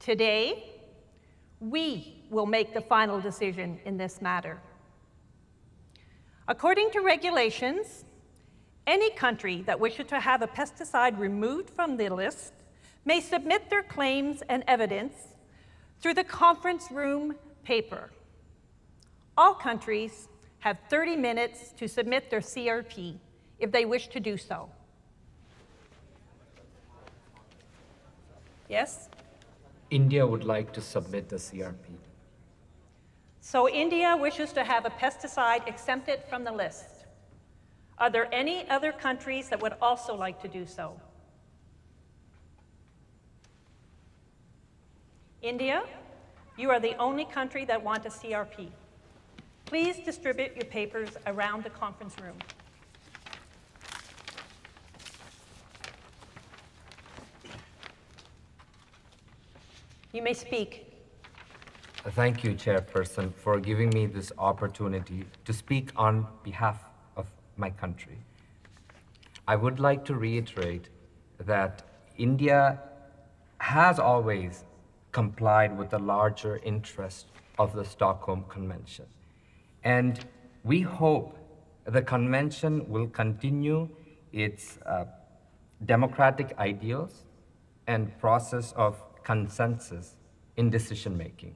Today, we will make the final decision in this matter. According to regulations, any country that wishes to have a pesticide removed from the list may submit their claims and evidence through the conference room paper. All countries have 30 minutes to submit their CRP if they wish to do so. Yes? India would like to submit the CRP. So India wishes to have a pesticide exempted from the list. Are there any other countries that would also like to do so? India, you are the only country that want a CRP. Please distribute your papers around the conference room. You may speak. Thank you, Chairperson, for giving me this opportunity to speak on behalf of my country. I would like to reiterate that India has always complied with the larger interest of the Stockholm Convention. And we hope the convention will continue its democratic ideals and process of consensus in decision-making.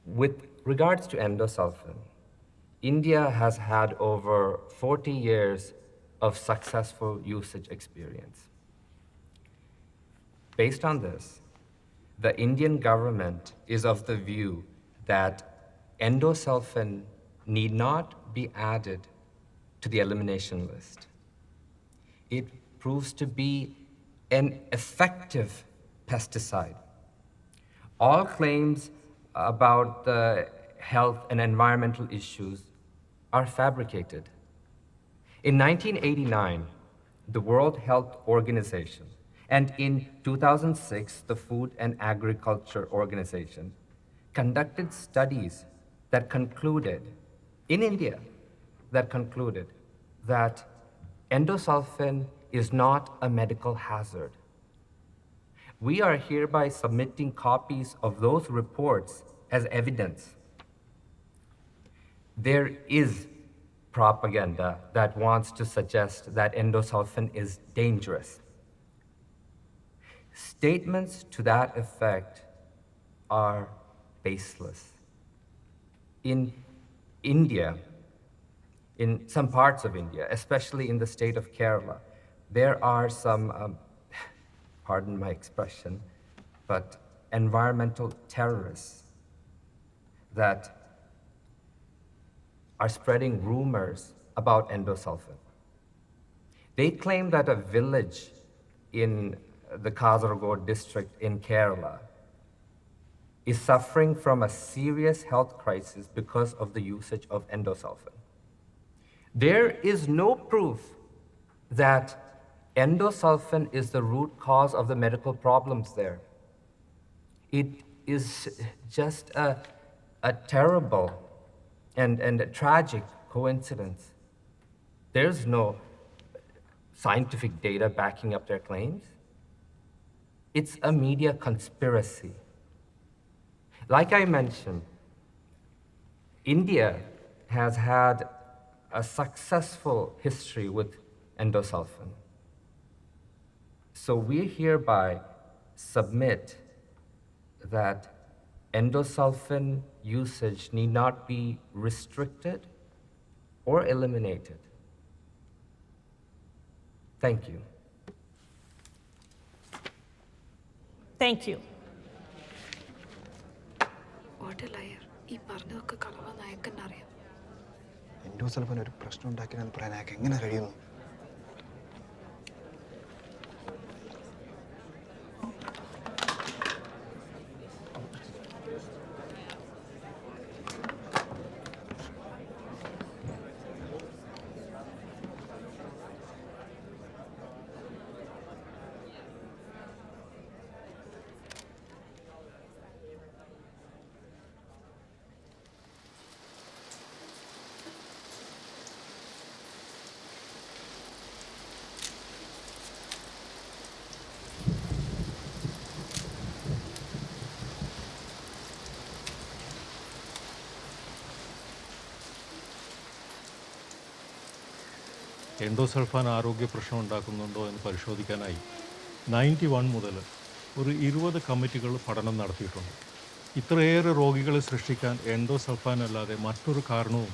With regards to endosulfan, India has had over 40 years of successful usage experience. Based on this, the Indian government is of the view that endosulfan need not be added to the elimination list. It proves to be an effective pesticide. All claims about the health and environmental issues are fabricated. In 1989, the World Health Organization, and in 2006, the Food and Agriculture Organization, conducted studies that concluded, in India, that concluded that endosulfan is not a medical hazard. We are hereby submitting copies of those reports as evidence. There is propaganda that wants to suggest that endosulfan is dangerous. Statements to that effect are baseless. In India, in some parts of India, especially in the state of Kerala, there are some, pardon my expression, but environmental terrorists that are spreading rumors about endosulfan. They claim that a village in the Kasaragod district in Kerala is suffering from a serious health crisis because of the usage of endosulfan. There is no proof that endosulfan is the root cause of the medical problems there. It is just a terrible and a tragic coincidence. There's no scientific data backing up their claims. It's a media conspiracy. Like I mentioned, India has had a successful history with endosulfan. So we hereby submit that endosulfan usage need not be restricted or eliminated. Thank you. Thank you. ഈ പറഞ്ഞതൊക്കെ കളവെന്ന് അയക്കെന്നറിയാം. Endosulfan ഒരു പ്രശ്നം ഉണ്ടാക്കിയെന്ന് പറയാൻ അയാൾക്ക് എങ്ങനെ കഴിയുന്നു? Endosulfan ആരോഗ്യ പ്രശ്നം ഉണ്ടാക്കുന്നുണ്ടോ എന്ന് പരിശോധിക്കാനായി 91 മുതൽ ഒരു 20 കമ്മിറ്റികൾ പഠനം നടത്തിയിട്ടുണ്ട്. ഇത്രയേറെ രോഗികളെ സൃഷ്ടിക്കാൻ എൻഡോസൾഫാൻ അല്ലാതെ മറ്റൊരു കാരണവും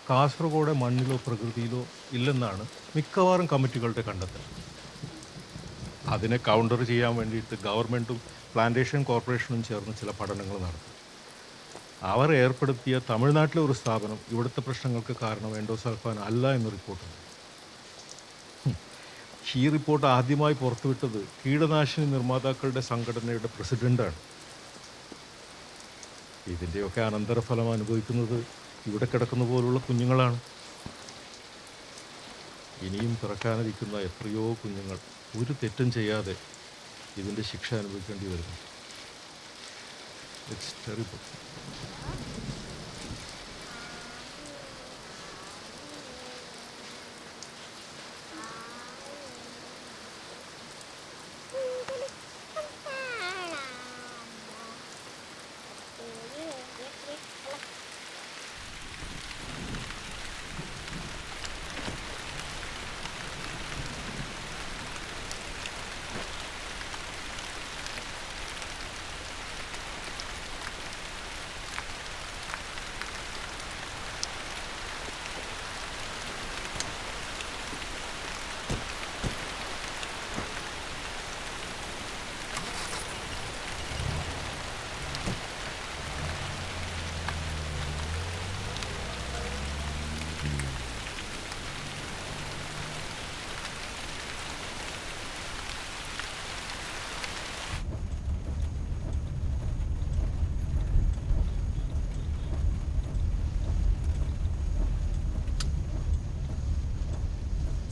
കാസർഗോഡ് മണ്ണിലോ പ്രകൃതിയിലോ ഇല്ലെന്നാണ് മിക്കവാറും കമ്മിറ്റികളുടെ കണ്ടെത്തൽ. അതിനെ കൗണ്ടർ ചെയ്യാൻ വേണ്ടിയിട്ട് ഗവൺമെൻറ്റും പ്ലാന്റേഷൻ കോർപ്പറേഷനും ചേർന്ന് ചില പഠനങ്ങൾ നടത്തി. അവർ ഏർപ്പെടുത്തിയ തമിഴ്നാട്ടിലെ ഒരു സ്ഥാപനം ഇവിടുത്തെ പ്രശ്നങ്ങൾക്ക് കാരണം എൻഡോസൾഫാൻ അല്ല എന്ന് റിപ്പോർട്ടുണ്ട്. ഈ റിപ്പോർട്ട് ആദ്യമായി പുറത്തുവിട്ടത് കീടനാശിനി നിർമ്മാതാക്കളുടെ സംഘടനയുടെ പ്രസിഡൻ്റാണ്. ഇതിൻ്റെയൊക്കെ അനന്തരഫലം അനുഭവിക്കുന്നത് ഇവിടെ കിടക്കുന്ന പോലുള്ള കുഞ്ഞുങ്ങളാണ്. ഇനിയും പിറക്കാനിരിക്കുന്ന എത്രയോ കുഞ്ഞുങ്ങൾ ഒരു തെറ്റും ചെയ്യാതെ ഇതിൻ്റെ ശിക്ഷ അനുഭവിക്കേണ്ടി വരുന്നു. It's terrible.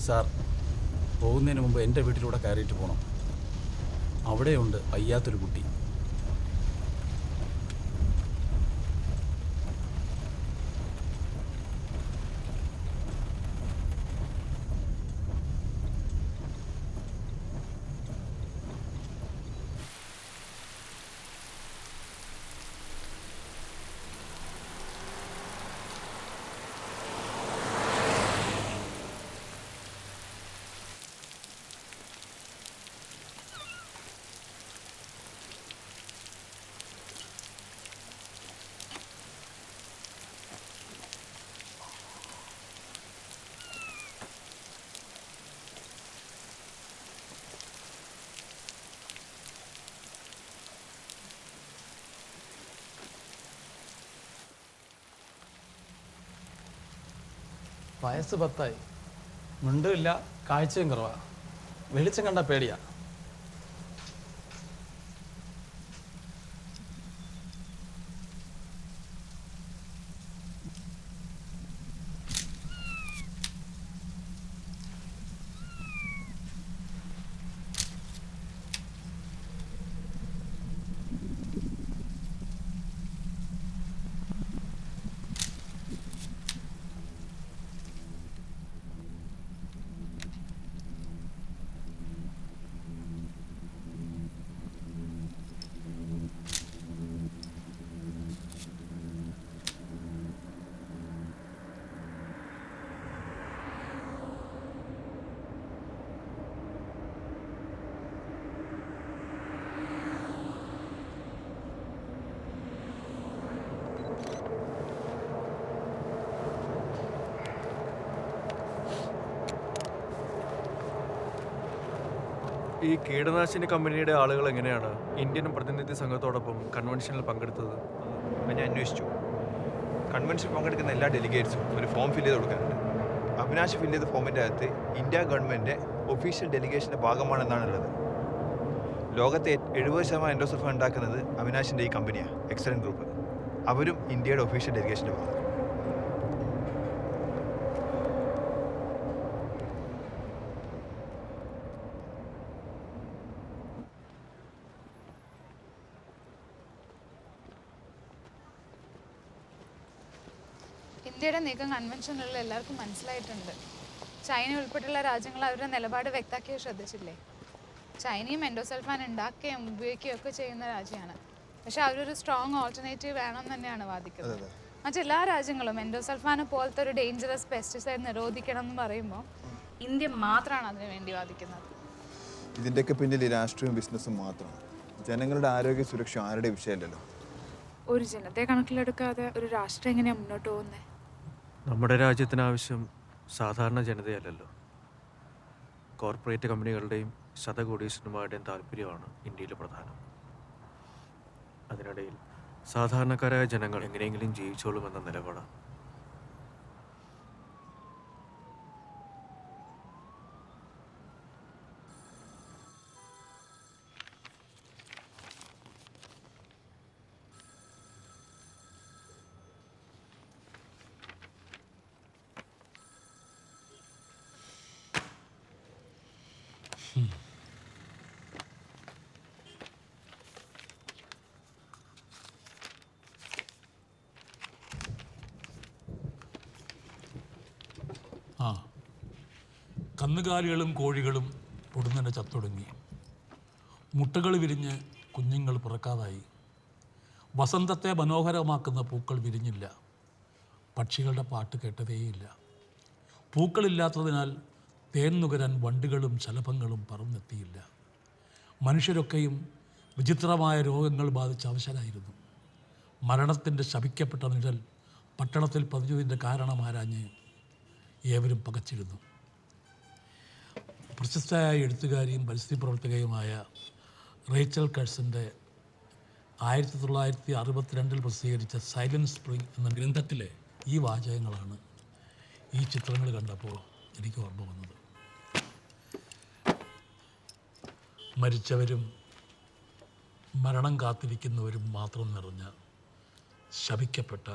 സാർ, പോകുന്നതിന് മുമ്പ് എൻ്റെ വീട്ടിലൂടെ കയറിയിട്ട് പോകണം. അവിടെയുണ്ട് വയ്യാത്തൊരു കുട്ടി. വയസ്സ് 10 മിണ്ടുമില്ല, കാഴ്ചയും കുറവാ. വെളിച്ചം കണ്ട പേടിയാ. ഈ കീടനാശിനി കമ്പനിയുടെ ആളുകൾ എങ്ങനെയാണ് ഇന്ത്യൻ പ്രതിനിധി സംഘത്തോടൊപ്പം കൺവെൻഷനിൽ പങ്കെടുത്തത്? ഞാൻ അന്വേഷിച്ചു. കൺവെൻഷനിൽ പങ്കെടുക്കുന്ന എല്ലാ ഡെലിഗേറ്റ്സും ഒരു ഫോം ഫില്ല് ചെയ്ത് കൊടുക്കാറുണ്ട്. അവിനാശ് ഫില്ല് ചെയ്ത ഫോമിൻ്റെ അകത്ത് ഇന്ത്യ ഗവൺമെൻറ് ഒഫീഷ്യൽ ഡെലിഗേഷൻ്റെ ഭാഗമാണെന്നാണുള്ളത്. ലോകത്തെ 70% എൻഡോസൾഫാൻ ഉണ്ടാക്കുന്നത് അവിനാശിൻ്റെ ഈ കമ്പനിയാണ്, എക്സലൻറ്റ് ഗ്രൂപ്പ്. അവരും ഇന്ത്യയുടെ ഒഫീഷ്യൽ ഡെലിഗേഷൻ്റെ ഭാഗം. ഇന്ത്യയുടെ നീക്കം കൺവെൻഷനിലുള്ള എല്ലാവർക്കും മനസ്സിലായിട്ടുണ്ട്. ചൈന ഉൾപ്പെടെയുള്ള രാജ്യങ്ങൾ അവരുടെ നിലപാട് വ്യക്തമാക്കിയത് ശ്രദ്ധിച്ചില്ലേ? ചൈനയും എൻഡോസൾഫാൻ ഉണ്ടാക്കുകയും ഉപയോഗിക്കുകയും ഒക്കെ ചെയ്യുന്ന രാജ്യമാണ്. പക്ഷെ അവരൊരു സ്ട്രോങ് ഓൾട്ടർനേറ്റീവ് വേണം തന്നെയാണ് വാദിക്കുന്നത്. മറ്റെല്ലാ രാജ്യങ്ങളും എൻഡോസൾഫാൻ പോലത്തെ ഒരു ഡേഞ്ചറസ് പെസ്റ്റിസൈഡ് നിരോധിക്കണം എന്ന് പറയുമ്പോൾ ഇന്ത്യ മാത്രമാണ് അതിനു വേണ്ടി വാദിക്കുന്നത്. ഇതിൻ്റെയൊക്കെ പിന്നിൽ രാഷ്ട്രീയവും ബിസിനസ്സും മാത്രമാണ്. ജനങ്ങളുടെ ആരോഗ്യ സുരക്ഷ ആരുടെ വിഷയമല്ലല്ലോ. ഒരു ജനത്തെ കണക്കിലെടുക്കാതെ ഒരു രാഷ്ട്രം എങ്ങനെയാണ് മുന്നോട്ട് പോകുന്നത്? നമ്മുടെ രാജ്യത്തിന് ആവശ്യം സാധാരണ ജനതയല്ലല്ലോ, കോർപ്പറേറ്റ് കമ്പനികളുടെയും ശതകോടീശ്വരന്മാരുടെയും താല്പര്യമാണ് ഇന്ത്യയിൽ പ്രധാനം. അതിനിടയിൽ സാധാരണക്കാരായ ജനങ്ങൾ എങ്ങനെയെങ്കിലും ജീവിച്ചോളുമെന്ന നിലപാടാണ്. ആ, കന്നുകാലികളും കോഴികളും പൊടുന്നനെ ചത്തൊടുങ്ങി. മുട്ടകൾ വിരിഞ്ഞ് കുഞ്ഞുങ്ങൾ പിറക്കാതായി. വസന്തത്തെ മനോഹരമാക്കുന്ന പൂക്കൾ വിരിഞ്ഞില്ല. പക്ഷികളുടെ പാട്ട് കേട്ടതേയില്ല. പൂക്കളില്ലാത്തതിനാൽ തേൻ നുകരാൻ വണ്ടുകളും ശലഭങ്ങളും പറന്നെത്തിയില്ല. മനുഷ്യരൊക്കെയും വിചിത്രമായ രോഗങ്ങൾ ബാധിച്ച് അവശരായിരുന്നു. മരണത്തിൻ്റെ ശപിക്കപ്പെട്ട നിഴൽ പട്ടണത്തിൽ പതിഞ്ഞതിൻ്റെ കാരണമാരാഞ്ഞ് ഏവരും പകച്ചിരുന്നു. പ്രശസ്തയായ എഴുത്തുകാരിയും പരിസ്ഥിതി പ്രവർത്തകയുമായ റേച്ചൽ കഴ്സൻ്റെ 1962 പ്രസിദ്ധീകരിച്ച സൈലന്റ് സ്പ്രിംഗ് എന്ന ഗ്രന്ഥത്തിലെ ഈ വാചകങ്ങളാണ് ഈ ചിത്രങ്ങൾ കണ്ടപ്പോൾ എനിക്ക് ഓർമ്മ വന്നത്. മരിച്ചവരും മരണം കാത്തിരിക്കുന്നവരും മാത്രം നിറഞ്ഞ ശപിക്കപ്പെട്ട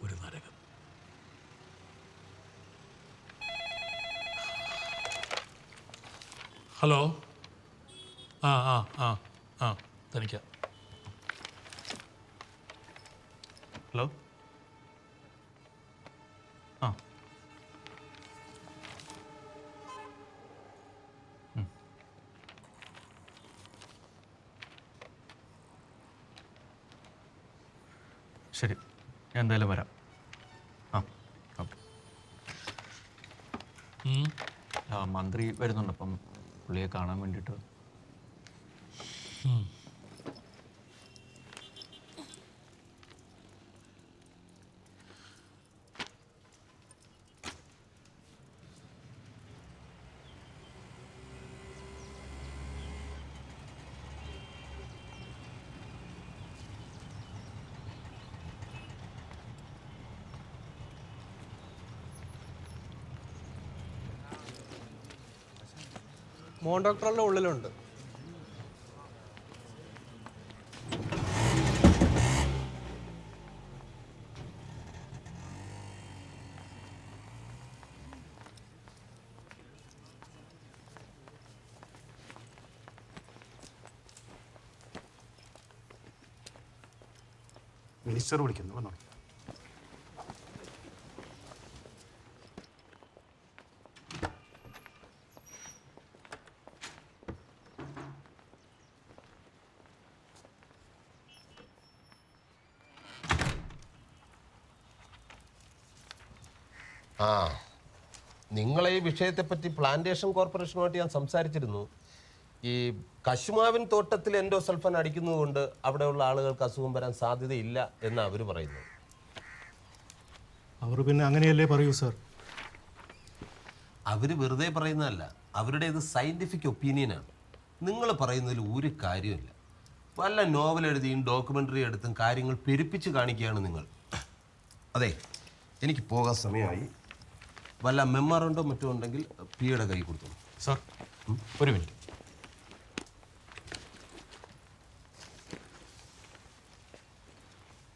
ഒരു നരകം. ഹലോ, ആ ആ ആ ആ തനിക്ക്. ഹലോ, ആ ശരി, ഞാൻ എന്തായാലും വരാം. ആ ഓക്കെ. മന്ത്രി വരുന്നുണ്ട്, അപ്പം പുള്ളിയെ കാണാൻ വേണ്ടിയിട്ട്. മോൺ ഡോക്ടറുടെ ഉള്ളിലുണ്ട്. മിനിസ്റ്റർ വിളിക്കുന്നു, വന്നോ. ആ, നിങ്ങളെ ഈ വിഷയത്തെപ്പറ്റി പ്ലാന്റേഷൻ കോർപ്പറേഷനുമായിട്ട് ഞാൻ സംസാരിച്ചിരുന്നു. ഈ കശുമാവിൻ തോട്ടത്തിൽ എൻഡോസൾഫാൻ അടിക്കുന്നതുകൊണ്ട് അവിടെയുള്ള ആളുകൾക്ക് അസുഖം വരാൻ സാധ്യതയില്ല എന്ന് അവർ പറയുന്നു. അവർ പിന്നെ അങ്ങനെയല്ലേ പറയൂ സാർ. അവർ വെറുതെ പറയുന്നതല്ല, അവരുടെ ഇത് സയൻറ്റിഫിക് ഒപ്പീനിയനാണ്. നിങ്ങൾ പറയുന്നതിൽ ഒരു കാര്യമില്ല. വല്ല നോവൽ എഴുതിയും ഡോക്യുമെൻ്ററി എടുത്തും കാര്യങ്ങൾ പെരുപ്പിച്ച് കാണിക്കുകയാണ് നിങ്ങൾ. അതെ, എനിക്ക് പോകാൻ സമയമായി. വല്ല മെമ്മറുണ്ടോ മറ്റോ ഉണ്ടെങ്കിൽ പിയുടെ കൈ കൊടുത്തു. സാർ ഒരു മിനിറ്റ്.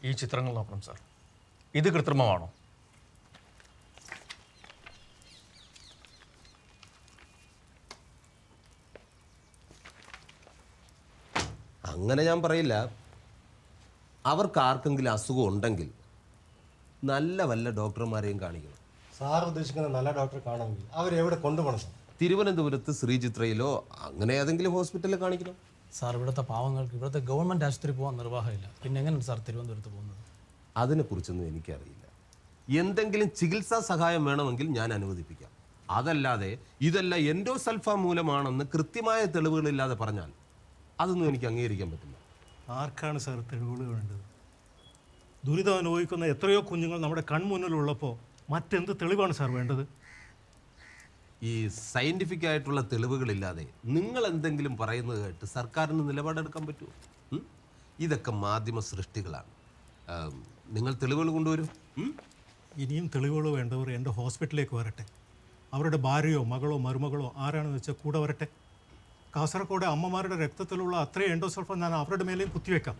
ഈ ചിത്രങ്ങൾ നോക്കണം സാർ. ഇത് കൃത്രിമമാണോ? അങ്ങനെ ഞാൻ പറയില്ല. അവർക്ക് ആർക്കെങ്കിലും അസുഖം ഉണ്ടെങ്കിൽ നല്ല വല്ല ഡോക്ടർമാരെയും കാണിക്കണം. സാർ ഉദ്ദേശിക്കുന്ന നല്ല ഡോക്ടറെ കാണണമെങ്കിൽ അവരെവിടെ കൊണ്ടുപോകണം സാർ? തിരുവനന്തപുരത്ത് ശ്രീചിത്രയിലോ അങ്ങനെ ഏതെങ്കിലും ഹോസ്പിറ്റലിൽ കാണിക്കണം. സാർ, ഇവിടുത്തെ പാവങ്ങൾക്ക് ഇവിടുത്തെ ഗവൺമെൻറ് ആശുപത്രി പോകാൻ നിർവാഹമില്ല. പിന്നെ എങ്ങനെയാണ് സാർ തിരുവനന്തപുരത്ത് പോകുന്നത്? അതിനെക്കുറിച്ചൊന്നും എനിക്കറിയില്ല. എന്തെങ്കിലും ചികിത്സാ സഹായം വേണമെങ്കിൽ ഞാൻ അനുവദിപ്പിക്കാം. അതല്ലാതെ ഇതെല്ലാം എൻഡോസൾഫാൻ മൂലമാണെന്ന് കൃത്യമായ തെളിവുകളില്ലാതെ പറഞ്ഞാൽ അതൊന്നും എനിക്ക് അംഗീകരിക്കാൻ പറ്റില്ല. ആർക്കാണ് സാർ തെളിവുകൾ വേണ്ടത്? ദുരിതം അനുഭവിക്കുന്ന എത്രയോ കുഞ്ഞുങ്ങൾ നമ്മുടെ കൺമുന്നിലുള്ളപ്പോൾ മറ്റെന്ത് തെളിവാണ് സാർ വേണ്ടത്? ഈ സയൻറ്റിഫിക് ആയിട്ടുള്ള തെളിവുകളില്ലാതെ നിങ്ങൾ എന്തെങ്കിലും പറയുന്നത് കേട്ട് സർക്കാരിന് നിലപാടെടുക്കാൻ പറ്റുമോ? ഇതൊക്കെ മാധ്യമ സൃഷ്ടികളാണ്. നിങ്ങൾ തെളിവുകൾ കൊണ്ടുവരും. ഇനിയും തെളിവുകൾ വേണ്ടവർ എൻ്റെ ഹോസ്പിറ്റലിലേക്ക് വരട്ടെ. അവരുടെ ഭാര്യയോ മകളോ മരുമകളോ ആരാണെന്ന് വെച്ചാൽ കൂടെ വരട്ടെ. കാസർഗോഡ് അമ്മമാരുടെ രക്തത്തിലുള്ള അത്രയും എൻഡോസൾഫാൻ ഞാൻ അവരുടെ മേലെയും കുത്തിവെക്കാം.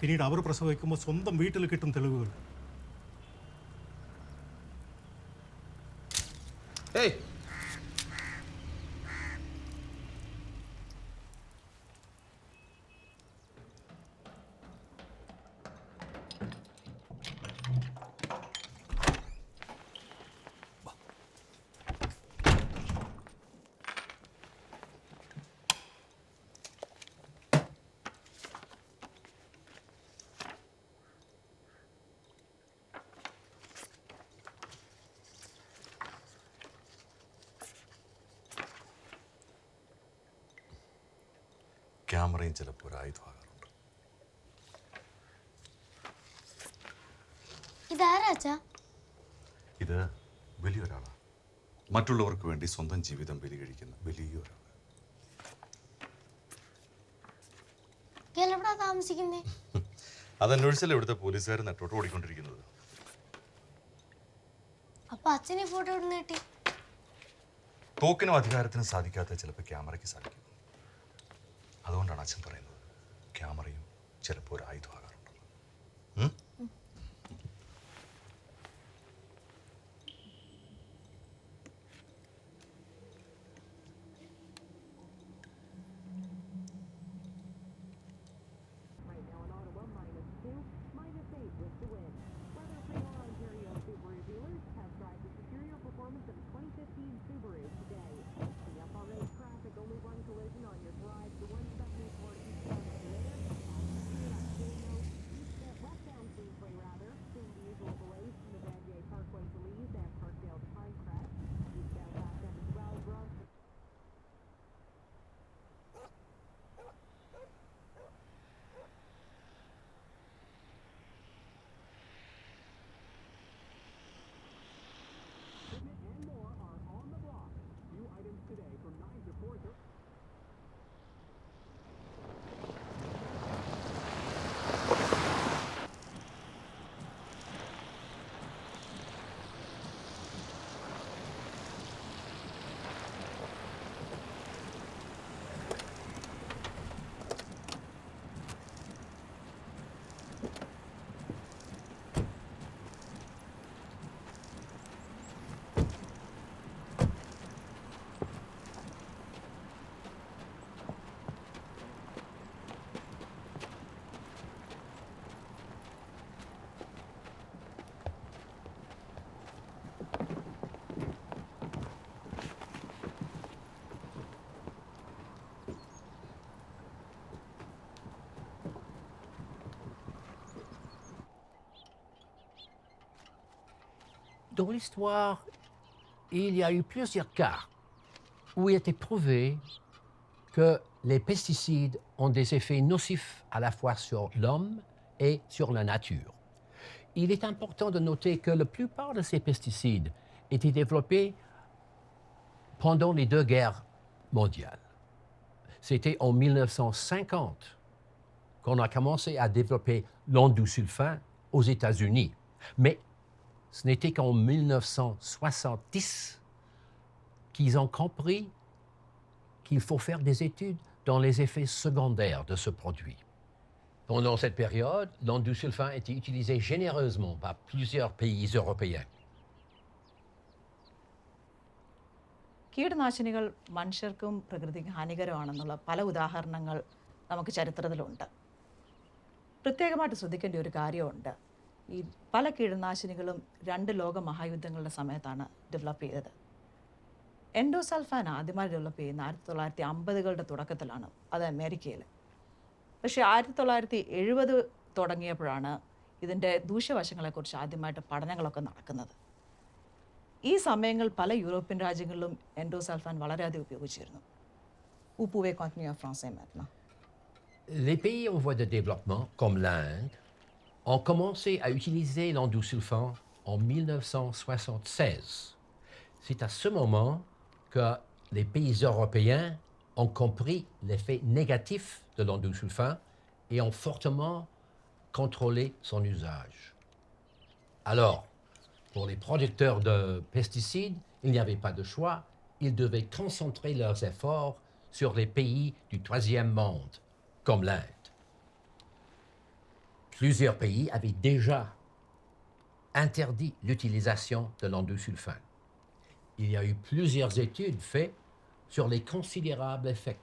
പിന്നീട് അവർ പ്രസവിക്കുമ്പോൾ സ്വന്തം വീട്ടിൽ കിട്ടും തെളിവുകൾ. ഏയ്, ക്യാമറയും ചിലപ്പോൾ ഒരു ആയുധമാകാറുണ്ട്. ഇതാരാച്ചാ? ഇത് വലിയൊരാളാണ്. മറ്റുള്ളവർക്ക് വേണ്ടി സ്വന്തം ജീവിതം ബലി കഴിക്കുന്ന വലിയൊരാൾ. എവിടാ താമസിക്കുന്നേ? അതന്വേഷിച്ചല്ലേ ഇവിടുത്തെ പോലീസുകാർ നെട്ടോട്ട് ഓടിക്കൊണ്ടിരിക്കുന്നത്. അപ്പൊ അച്ഛനെ ഫോട്ടോ ഇടുന്ന കിട്ടി? തോക്കിനും അധികാരത്തിനും സാധിക്കാത്ത ചിലപ്പോൾ ക്യാമറയ്ക്ക് സാധിക്കും. അതുകൊണ്ടാണ് അച്ഛൻ പറയുന്നത് ക്യാമറയും ചിലപ്പോൾ ഒരു ആയുധമാകാറുണ്ടെന്ന്. Dans l'histoire, il y a eu plusieurs cas où il était prouvé que les pesticides ont des effets nocifs à la fois sur l'homme et sur la nature. Il est important de noter que la plupart de ces pesticides étaient développés pendant les deux guerres mondiales. C'était en 1950 qu'on a commencé à développer l'endosulfan aux États-Unis. Mais ce n'était qu'en 1970 qu'ils ont compris qu'il faut faire des études dans les effets secondaires de ce produit. Pendant cette période, l'endosulfan était utilisé généreusement par plusieurs pays européens. കീടനാശിനികൾ മനുഷ്യർക്കും പ്രകൃതിക്കും ഹാനികരമാണെന്നുള്ള പല ഉദാഹരണങ്ങൾ നമുക്ക് ചരിത്രത്തിലുണ്ട്. പ്രത്യേകമായിട്ട് ശ്രദ്ധിക്കേണ്ട ഒരു കാര്യമുണ്ട്. ഈ പല കീടനാശിനികളും 2 ലോക മഹായുദ്ധങ്ങളുടെ സമയത്താണ് ഡെവലപ്പ് ചെയ്തത്. എൻഡോസൾഫാൻ ആദ്യമായി ഡെവലപ്പ് ചെയ്യുന്ന 1950കളുടെ തുടക്കത്തിലാണ്, അത് അമേരിക്കയിൽ. പക്ഷേ 1970 തുടങ്ങിയപ്പോഴാണ് ഇതിൻ്റെ ദൂഷ്യവശങ്ങളെക്കുറിച്ച് ആദ്യമായിട്ട് പഠനങ്ങളൊക്കെ നടക്കുന്നത്. ഈ സമയങ്ങൾ പല യൂറോപ്യൻ രാജ്യങ്ങളിലും എൻഡോസൾഫാൻ വളരെയധികം ഉപയോഗിച്ചിരുന്നു. Vous pouvez continuer en français maintenant. Les pays en voie de développement, comme l'Inde, ont commencé à utiliser l'endosulfan en 1976. C'est à ce moment que les pays européens ont compris l'effet négatif de l'endosulfan et ont fortement contrôlé son usage. Alors, pour les producteurs de pesticides, il n'y avait pas de choix. Ils devaient concentrer leurs efforts sur les pays du troisième monde, comme l'Inde. Plusieurs pays avaient déjà interdit l'utilisation de l'endosulfan. Il y a eu plusieurs études faites sur les considérables effets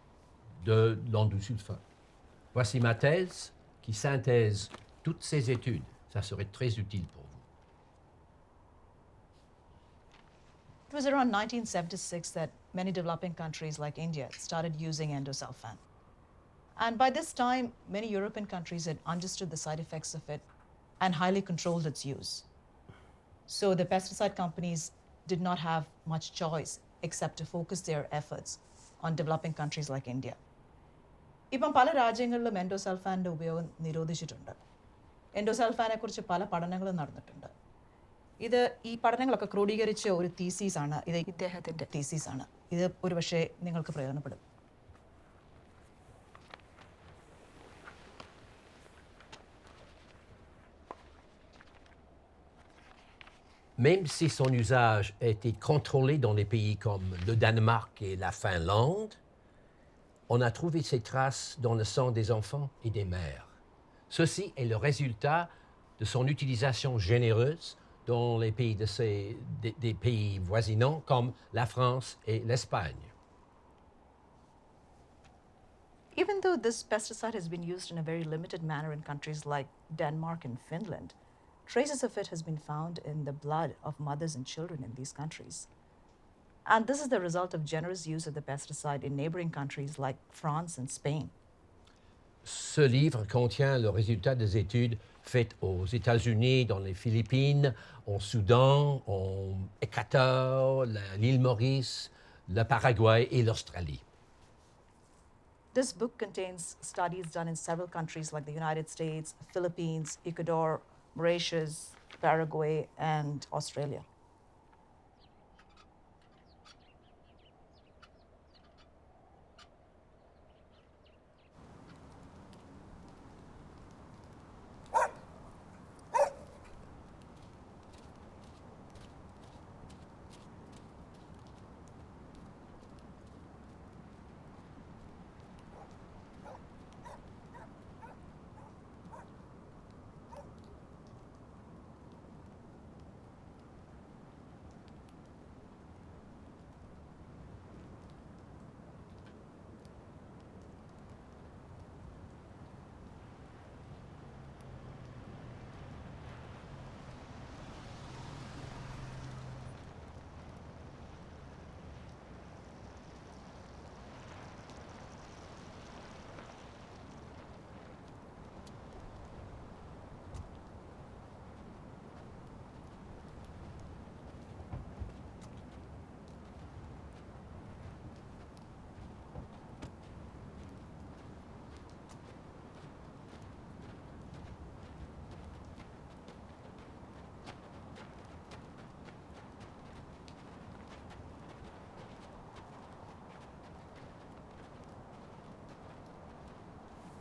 de l'endosulfan. Voici ma thèse qui synthèse toutes ces études. Ça serait très utile pour vous. It was around 1976 that many developing countries like India started using endosulfan. And by this time, many European countries had understood the side effects of it and highly controlled its use. So the pesticide companies did not have much choice except to focus their efforts on developing countries like India. ഇപ്പം പല രാജ്യങ്ങളിലും എൻഡോസൾഫാൻ്റെ ഉപയോഗം നിരോധിച്ചിട്ടുണ്ട്. എൻഡോസൾഫാനെ കുറിച്ച് പല പഠനങ്ങളും നടന്നിട്ടുണ്ട്. ഈ പഠനങ്ങളൊക്കെ ക്രോഡീകരിച്ച ഒരു തീസീസാണ്. ഇത് ഇദ്ദേഹത്തിൻ്റെ തീസീസാണ്. ഇത് ഒരുപക്ഷെ നിങ്ങൾക്ക് പ്രയോജനപ്പെടും. Même si son usage a été contrôlé dans des pays comme le Danemark et la Finlande, on a trouvé ses traces dans le sang des enfants et des mères. Ceci est le résultat de son utilisation généreuse dans les pays des pays voisinants comme la France et l'Espagne. Even though this pesticide has been used in a very limited manner in countries like Denmark and Finland, traces of it has been found in the blood of mothers and children in these countries. And this is the result of generous use of the pesticide in neighboring countries like France and Spain. Ce livre contient le résultat des études faites aux États-Unis, dans les Philippines, au Soudan, au Équateur, l'île Maurice, le Paraguay et l'Australie. This book contains studies done in several countries like the United States, Philippines, Ecuador, Mauritius, Paraguay, and Australia.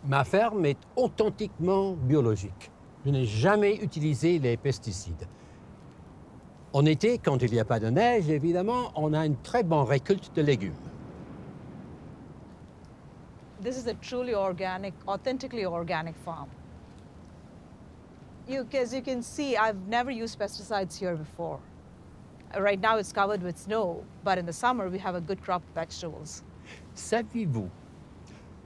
Ma ferme est authentiquement biologique. Je n'ai jamais utilisé les pesticides. En été, quand il n'y a pas de neige, évidemment, on a une très bonne récolte de légumes. This is a truly organic, authentically organic farm. As you can see, I've never used pesticides here before. Right now it's covered with snow, but in the summer we have a good crop of vegetables. Saviez-vous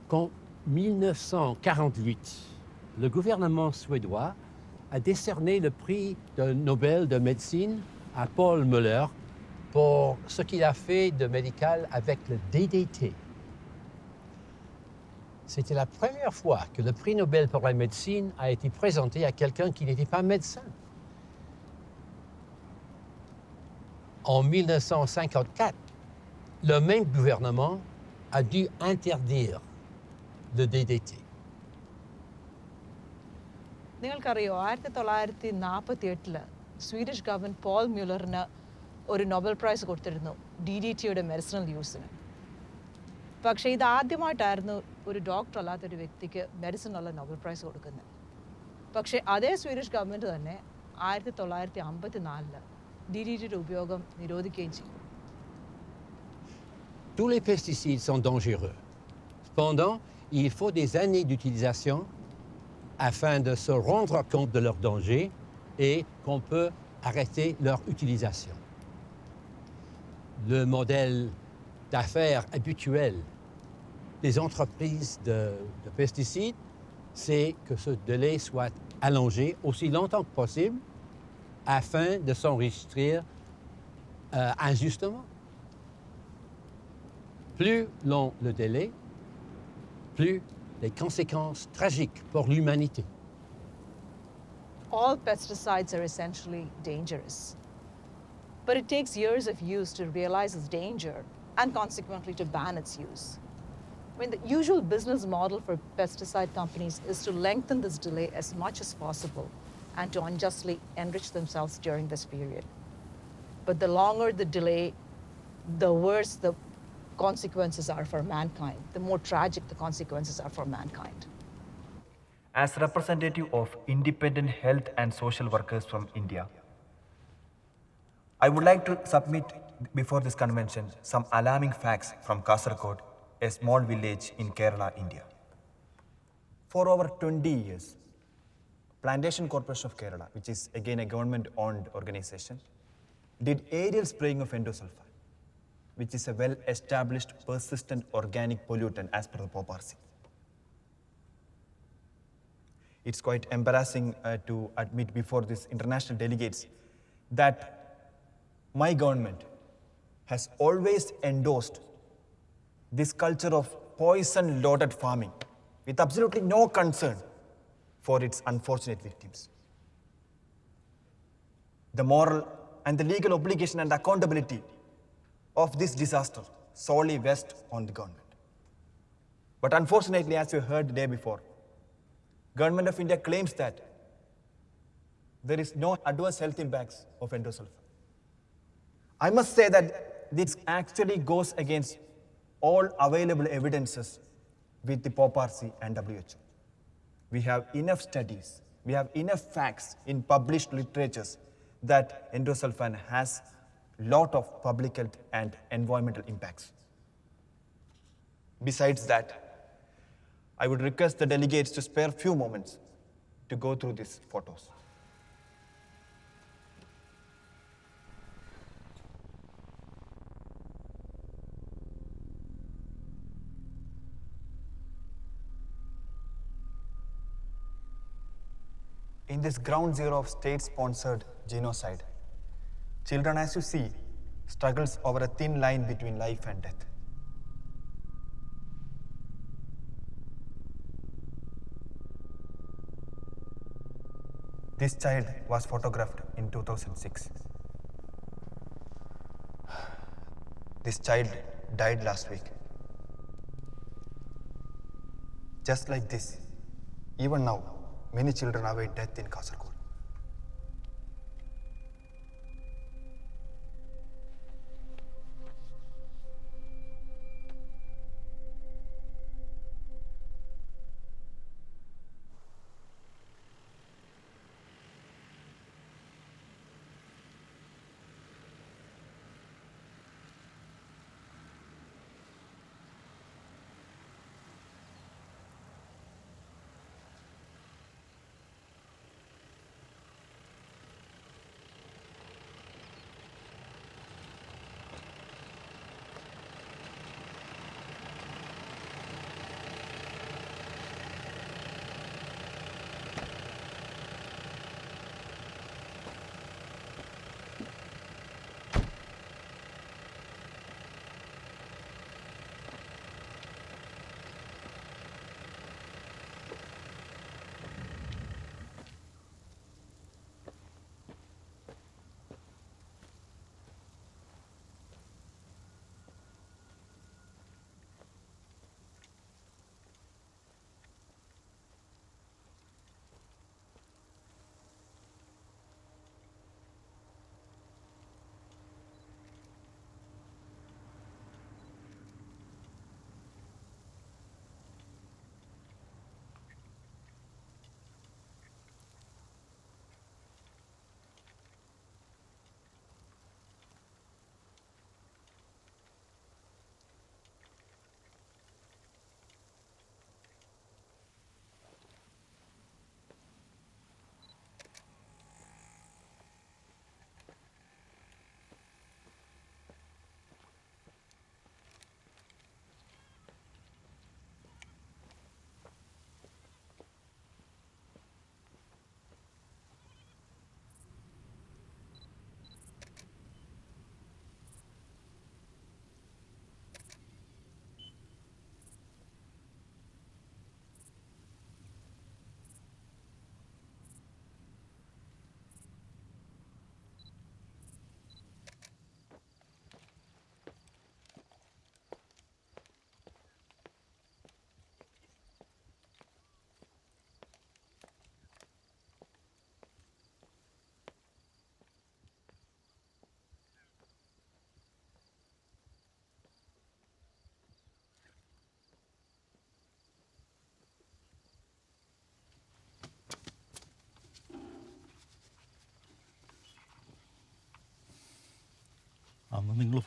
qu'en 1948, le gouvernement suédois a décerné le prix Nobel de médecine à Paul Müller pour ce qu'il a fait de médical avec le DDT. C'était la première fois que le prix Nobel pour la médecine a été présenté à quelqu'un qui n'était pas médecin. en 1954, le même gouvernement a dû interdire le DDT. നിങ്ങൾക്കറിയോ 1948 Swedish government Paul മ്യൂലറിന് ഒരു Nobel price കൊടുത്തിരുന്നു DDTയുടെ medicinal യൂസിന്. പക്ഷേ ഇതാദ്യമായിട്ടായിരുന്നു ഒരു doctor അല്ലാത്തൊരു വ്യക്തിക്ക് മെഡിസിനുള്ള Nobel price കൊടുക്കുന്നത്. പക്ഷേ അതേ സ്വീഡിഷ് ഗവൺമെൻറ് തന്നെ 1954 DDTയുടെ ഉപയോഗം നിരോധിക്കുകയും ചെയ്തു. Tous les pesticides sont dangereux. Cependant, il faut des années d'utilisation afin de se rendre compte de leur danger et qu'on peut arrêter leur utilisation. Le modèle d'affaires habituel des entreprises de pesticides, c'est que ce délai soit allongé aussi longtemps que possible afin de s'enregistrer injustement. Plus long le délai, plus les conséquences tragiques pour l'humanité. All pesticides are essentially dangerous. But it takes years of use to realize its danger and consequently to ban its use. I mean, the usual business model for pesticide companies is to lengthen this delay as much as possible and to unjustly enrich themselves during this period. But the longer the delay, the worse the consequences are for mankind, the more tragic the consequences are for mankind. As representative of independent health and social workers from India, I would like to submit before this convention some alarming facts from Kasaragod, a small village in Kerala, India. For over 20 years, Plantation Corporation of Kerala, which is again a government-owned organization, did aerial spraying of endosulfan, which is a well-established persistent organic pollutant as per the POPRC. It's quite embarrassing to admit before these international delegates that my government has always endorsed this culture of poison-loaded farming with absolutely no concern for its unfortunate victims. The moral and the legal obligation and accountability of this disaster solely rests on the government. But unfortunately, as you heard the day before, Government of India claims that there is no adverse health impacts of endosulfan. I must say that this actually goes against all available evidences with the POPRC and WHO. We have enough studies, we have enough facts in published literatures that endosulfan has lot of public health and environmental impacts. Besides that, I would request the delegates to spare few moments to go through these photos. In this ground zero of state-sponsored genocide, children, as you see, struggles over a thin line between life and death. This child was photographed in 2006. This child died last week. Just like this, even now, many children await death in Kasaragod.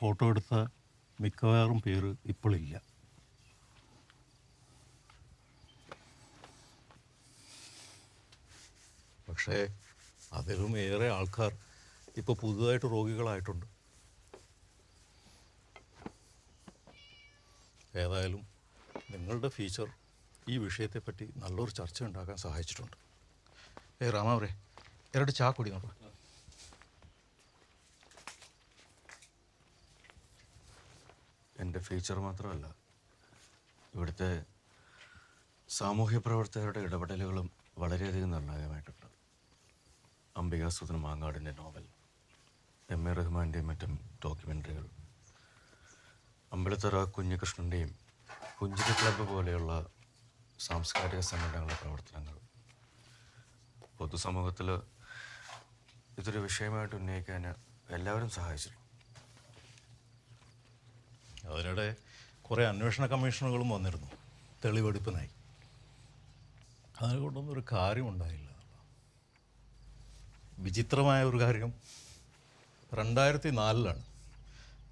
Photo എടുത്ത മിക്കവാറും പേര് ഇപ്പോഴില്ല. പക്ഷേ അതിലും ഏറെ ആൾക്കാർ ഇപ്പോൾ പുതുതായിട്ട് രോഗികളായിട്ടുണ്ട്. ഏതായാലും നിങ്ങളുടെ ഫീച്ചർ ഈ വിഷയത്തെപ്പറ്റി നല്ലൊരു ചർച്ച ഉണ്ടാക്കാൻ സഹായിച്ചിട്ടുണ്ട്. ರಾಮವ್ರೆ 2 ಚಹಾ ಕುಡಿ ನೋಡು. എൻ്റെ ഫീച്ചർ മാത്രമല്ല, ഇവിടുത്തെ സാമൂഹ്യ പ്രവർത്തകരുടെ ഇടപെടലുകളും വളരെയധികം നിർണായകമായിട്ടുണ്ട്. അംബികാസുധൻ മാങ്ങാടിൻ്റെ നോവൽ, എം.എ. റഹ്മാൻ്റെയും മറ്റും ഡോക്യുമെൻ്ററികൾ, അമ്പലത്തറ കുഞ്ഞികൃഷ്ണൻ്റെയും പുഞ്ചിരി ക്ലബ്ബ് പോലെയുള്ള സാംസ്കാരിക സംഘടനകളുടെ പ്രവർത്തനങ്ങൾ പൊതുസമൂഹത്തിൽ ഇതൊരു വിഷയമായിട്ട് ഉന്നയിക്കാൻ എല്ലാവരും സഹായിച്ചിട്ടുണ്ട്. അതിനിടെ കുറേ അന്വേഷണ കമ്മീഷനുകളും വന്നിരുന്നു തെളിവെടുപ്പിനായി. അതിനെക്കൊണ്ടൊന്നും ഒരു കാര്യമുണ്ടായില്ല. വിചിത്രമായ ഒരു കാര്യം, 2004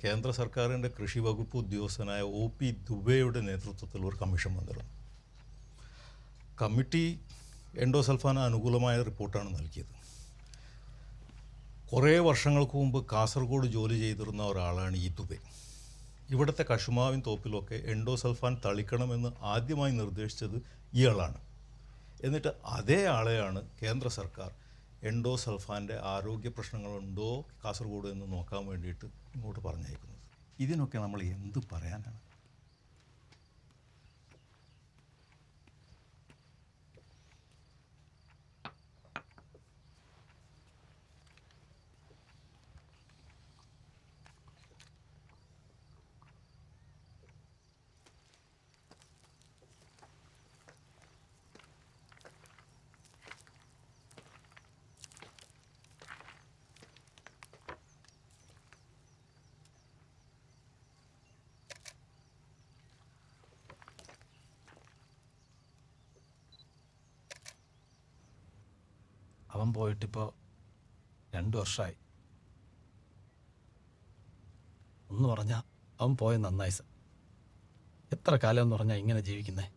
കേന്ദ്ര സർക്കാരിൻ്റെ കൃഷി വകുപ്പ് ഉദ്യോഗസ്ഥനായ OP ദുബെയുടെ നേതൃത്വത്തിൽ ഒരു കമ്മീഷൻ വന്നിരുന്നു. കമ്മിറ്റി എൻഡോസൾഫാന് അനുകൂലമായ റിപ്പോർട്ടാണ് നൽകിയത്. കുറേ വർഷങ്ങൾക്ക് മുമ്പ് കാസർഗോഡ് ജോലി ചെയ്തിരുന്ന ഒരാളാണ് ഈ ദുബെ. ഇവിടുത്തെ കശുമാവിൻ തോപ്പിലൊക്കെ എൻഡോസൾഫാൻ തളിക്കണമെന്ന് ആദ്യമായി നിർദ്ദേശിച്ചത് ഇയാളാണ്. എന്നിട്ട് അതേ ആളെയാണ് കേന്ദ്ര സർക്കാർ എൻഡോസൾഫാൻ്റെ ആരോഗ്യ പ്രശ്നങ്ങളുണ്ടോ കാസർഗോഡ് എന്ന് നോക്കാൻ വേണ്ടിയിട്ട് ഇങ്ങോട്ട് പറഞ്ഞയക്കുന്നത്. ഇതിനൊക്കെ നമ്മൾ എന്ത് പറയാനാണ്? അവൻ പോയിട്ടിപ്പോൾ 2 വർഷമായി. ഒന്ന് പറഞ്ഞാൽ അവൻ പോയത് നന്നായി സർ. എത്ര കാലം എന്ന് പറഞ്ഞാൽ ഇങ്ങനെ ജീവിക്കുന്നേ?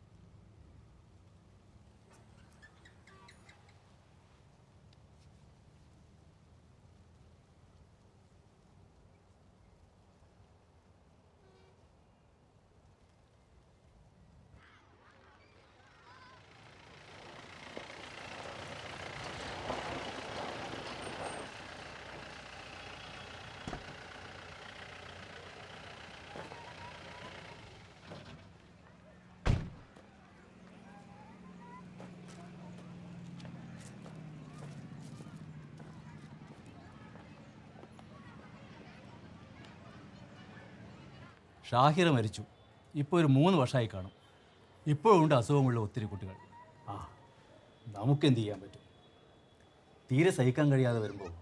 ഷാഹിർ മരിച്ചു. ഇപ്പോൾ ഒരു 3 വർഷമായി കാണും. ഇപ്പോഴുണ്ട് അസുഖമുള്ള ഒത്തിരി കുട്ടികൾ. നമുക്കെന്ത് ചെയ്യാൻ പറ്റും? തീരെ സഹിക്കാൻ കഴിയാതെ വരുമ്പോൾ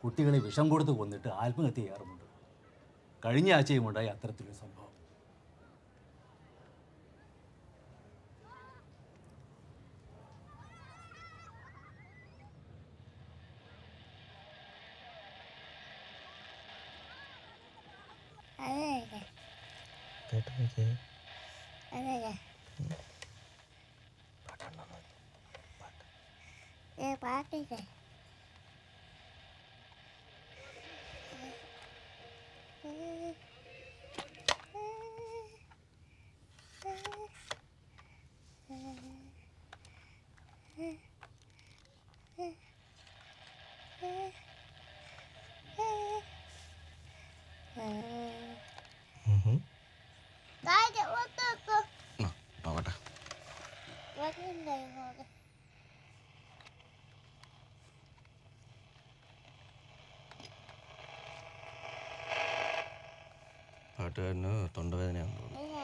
കുട്ടികളെ വിഷം കൊടുത്ത് കൊന്നിട്ട് ആത്മഹത്യ ചെയ്യാറുമുണ്ട്. കഴിഞ്ഞ ആഴ്ചയും ഉണ്ടായി അത്തരത്തിലൊരു സംഭവം. പാട്ടുകാരന് തൊണ്ടവേദനയാണെന്ന് തോന്നുന്നു.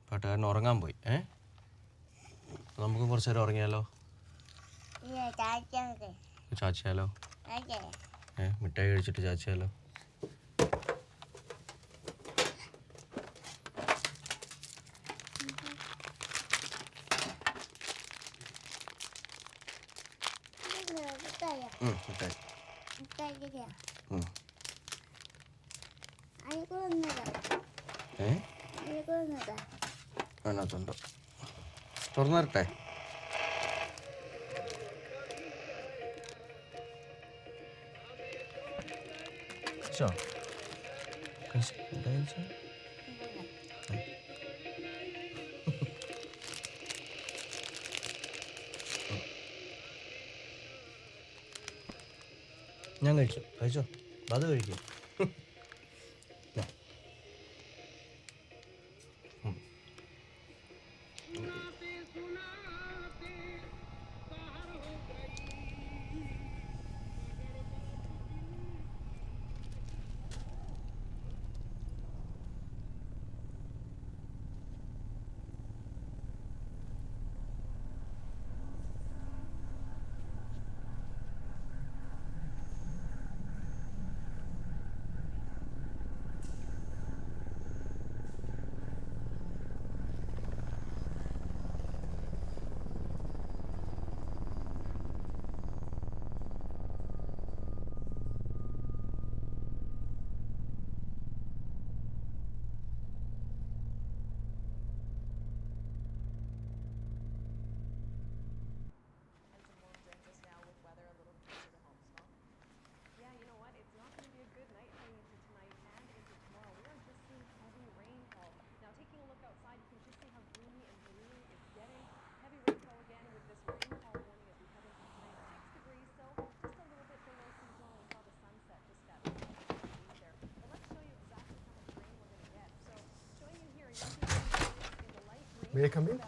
പാട്ടുകാരൻ ഉറങ്ങാൻ പോയി. നമുക്ക് കുറച്ച് നേരം ഉറങ്ങിയാലോ? ചാച്ചിയാലോ? മിഠായി കഴിച്ചിട്ട് ചാച്ചിയാലോ? മിഠായി അതിനകത്തുണ്ട്. തുറന്നു തരട്ടെ? ഞാൻ കഴിച്ചു. കഴിച്ചോ? അത് കഴിക്കും. May I come in?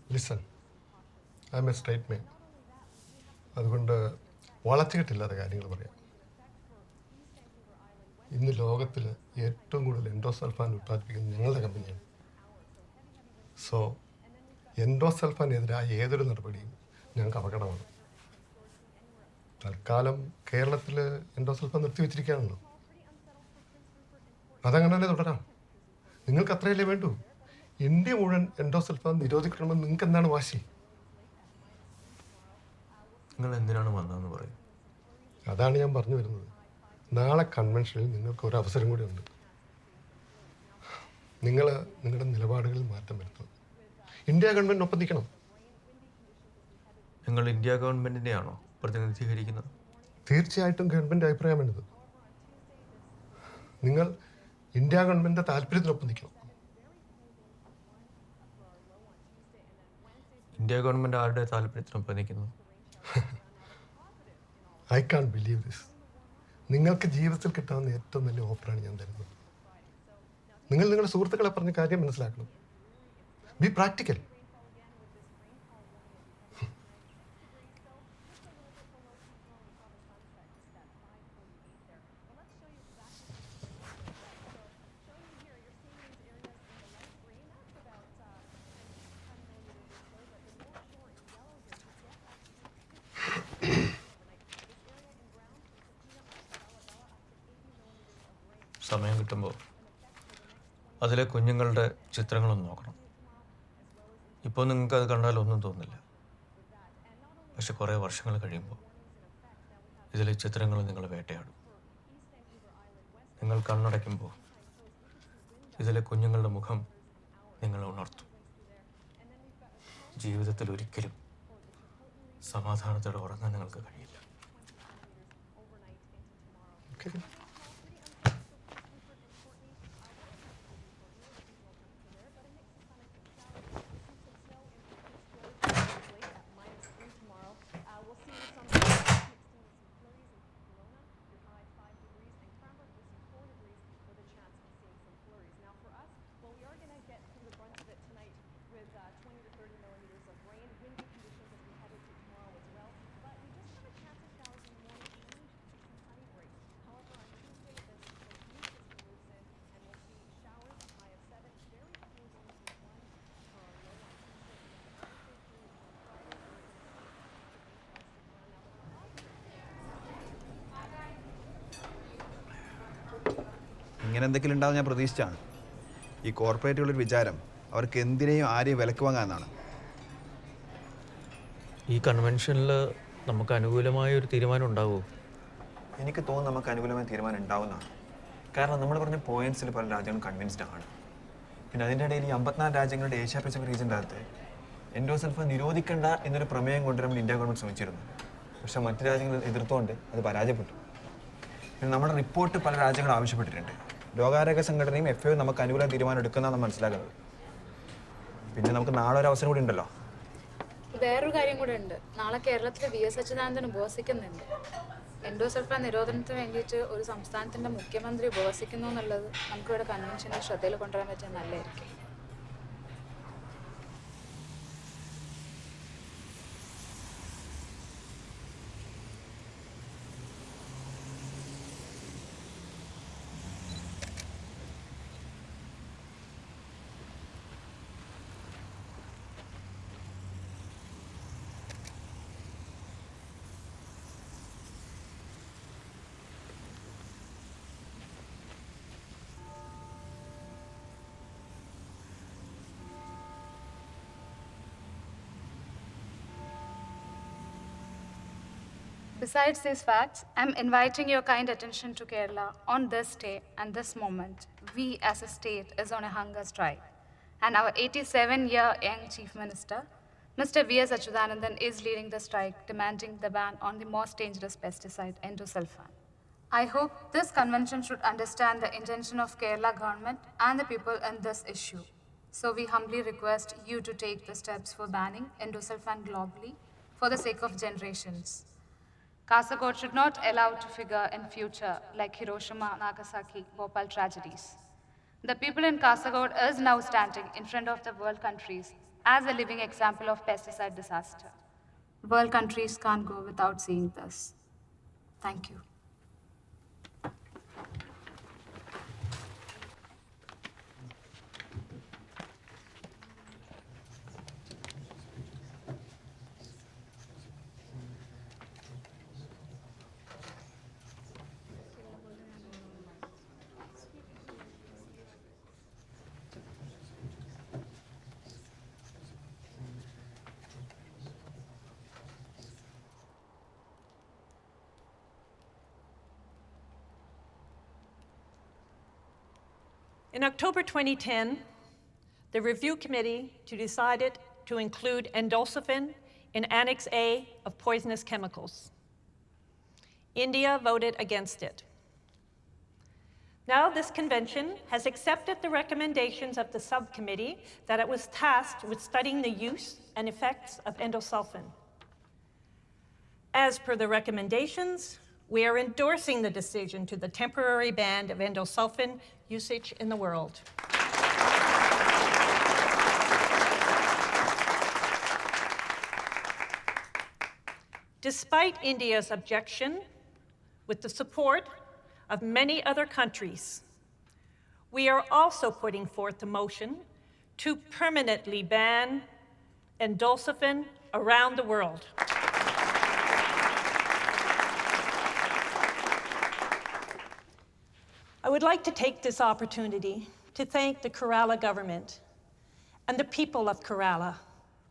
Listen, I'm a straight man. അതുകൊണ്ട് വളച്ചുകെട്ടില്ലാത്ത കാര്യങ്ങൾ പറയാം. ഇന്ന് ലോകത്തിൽ ഏറ്റവും കൂടുതൽ എൻഡോസൾഫാൻ ഉത്പാദിപ്പിക്കുന്നത് ഞങ്ങളുടെ കമ്പനിയാണ്. സോ എൻഡോസൾഫാനെതിരായ ഏതൊരു നടപടിയും ഞങ്ങൾക്ക് അപകടമാണ്. തൽക്കാലം കേരളത്തിൽ എൻഡോസൾഫാൻ നിർത്തിവെച്ചിരിക്കുകയാണല്ലോ. അതങ്ങനല്ലേ തുടരാം. നിങ്ങൾക്ക് അത്രയല്ലേ വേണ്ടൂ. ഇന്ത്യ മുഴുവൻ എൻഡോസൾഫാൻ നിരോധിക്കണമെന്ന് നിങ്ങൾക്ക് എന്താണ് വാശി? നിങ്ങൾ എന്തിനാണ് വന്നതെന്ന് പറയും. അതാണ് ഞാൻ പറഞ്ഞു വരുന്നത്. നാളെ കൺവെൻഷനിൽ നിങ്ങൾക്ക് ഒരു അവസരം കൂടി ഉണ്ട്. നിങ്ങൾ നിങ്ങളുടെ നിലപാടുകളിൽ മാറ്റം വരുത്തണം. ഇന്ത്യ ഗവൺമെൻറ്റിനൊപ്പം നിൽക്കണം. നിങ്ങൾ ഇന്ത്യ ഗവൺമെൻറ്റിനെയാണോ പ്രതിനിധീകരിക്കുന്നത്? തീർച്ചയായിട്ടും ഗവൺമെൻറ് അഭിപ്രായം വേണ്ടത്. നിങ്ങൾ ഇന്ത്യ ഗവൺമെൻറ്റിൻ്റെ താല്പര്യത്തിനൊപ്പം നിൽക്കണം. ഇന്ത്യ ഗവൺമെൻറ് ആരുടെ താല്പര്യത്തിനൊപ്പം നിൽക്കുന്നു? I can't believe this. നിങ്ങൾക്ക് ജീവിതത്തിൽ കിട്ടാവുന്ന ഏറ്റവും വലിയ ഓഫറാണ് ഞാൻ തരുന്നത്. നിങ്ങൾ നിങ്ങളുടെ സുഹൃത്തുക്കളെ പറഞ്ഞ കാര്യം മനസ്സിലാക്കണം. B practical. സമയം കിട്ടുമ്പോൾ അതിലെ കുഞ്ഞുങ്ങളുടെ ചിത്രങ്ങളൊന്ന് നോക്കണം. ഇപ്പോൾ നിങ്ങൾക്ക് അത് കണ്ടാൽ ഒന്നും തോന്നില്ല. പക്ഷെ കുറേ വർഷങ്ങൾ കഴിയുമ്പോൾ ഇതിലെ ചിത്രങ്ങൾ നിങ്ങൾ വേട്ടയാടും. നിങ്ങൾ കണ്ണടയ്ക്കുമ്പോൾ ഇതിലെ കുഞ്ഞുങ്ങളുടെ മുഖം നിങ്ങൾ ഉണർത്തും. ജീവിതത്തിൽ ഒരിക്കലും സമാധാനത്തോടെ ഉറങ്ങാൻ നിങ്ങൾക്ക് കഴിയില്ല. ഇങ്ങനെ എന്തെങ്കിലും ഉണ്ടാവും ഞാൻ പ്രതീക്ഷിച്ചാണ്. ഈ കോർപ്പറേറ്റുള്ളൊരു വിചാരം അവർക്ക് എന്തിനേയും ആരെയും വിലക്ക് വാങ്ങാമെന്നാണ്. ഈ കൺവെൻഷനിൽ നമുക്ക് അനുകൂലമായ ഒരു തീരുമാനം ഉണ്ടാവുമോ? എനിക്ക് തോന്നുന്നു നമുക്ക് അനുകൂലമായ തീരുമാനം ഉണ്ടാവുന്നതാണ്. കാരണം നമ്മൾ പറഞ്ഞ പോയിന്റ്സിൽ പല രാജ്യങ്ങളും കൺവിൻസ്ഡ് ആണ്. പിന്നെ അതിൻ്റെ ഇടയിൽ ഈ 54 രാജ്യങ്ങളുടെ ഏഷ്യ പസഫിക് റീജിയൻ്റെ അകത്ത് എൻഡോസൾഫാൻ നിരോധിക്കേണ്ട എന്നൊരു പ്രമേയം കൊണ്ട് നമ്മൾ ഇന്ത്യ ഗവൺമെൻറ് ശ്രമിച്ചിരുന്നു. പക്ഷേ മറ്റു രാജ്യങ്ങൾ എതിർത്തുകൊണ്ട് അത് പരാജയപ്പെട്ടു. പിന്നെ നമ്മുടെ റിപ്പോർട്ട് പല രാജ്യങ്ങളും ആവശ്യപ്പെട്ടിട്ടുണ്ട്. ലോകാരോഗ്യ സംഘടനയും FAO നമുക്ക് അനുകൂല തീരുമാനം എടുക്കുന്നതാണ് മനസ്സിലാക്കുന്നത്. പിന്നെ നമുക്ക് നാളെ ഒരു അവസരം കൂടി ഉണ്ടല്ലോ. വേറൊരു കാര്യം കൂടെ ഉണ്ട്. നാളെ കേരളത്തിൽ VS അച്യുതാനന്ദൻ ഉപവസിക്കുന്നുണ്ട്. എൻഡോസൾഫാൻ നിരോധനത്തിന് വേണ്ടിയിട്ട് ഒരു സംസ്ഥാനത്തിൻ്റെ മുഖ്യമന്ത്രി ഉപവസിക്കുന്നു എന്നുള്ളത് നമുക്കിവിടെ കൺവെൻഷനിൽ ശ്രദ്ധയിൽ കൊണ്ടുവരാൻ പറ്റിയ നല്ലതായിരിക്കും. Besides these facts, I'm inviting your kind attention to Kerala on this day and this moment. We as a state is on a hunger strike, and our 87-year young Chief Minister, Mr. VS Achuthanandan, is leading the strike, demanding the ban on the most dangerous pesticide, endosulfan. I hope this convention should understand the intention of Kerala government and the people in this issue. So we humbly request you to take the steps for banning endosulfan globally for the sake of generations. Kasaragod should not allow to figure in future like Hiroshima, Nagasaki, Bhopal tragedies. The people in Kasaragod is now standing in front of the world countries as a living example of pesticide disaster. World countries can't go without seeing this. Thank you. In October 2010, the review committee decided to include endolfin in Annex A of poisonous chemicals. India voted against it. Now this convention has accepted the recommendations of the subcommittee that it was tasked with studying the use and effects of endosulfan. As per the recommendations, we are endorsing the decision to the temporary ban of endosulfan usage in the world. Despite India's objection, with the support of many other countries, we are also putting forth a motion to permanently ban endolfin around the world. I would like to take this opportunity to thank the Kerala government and the people of Kerala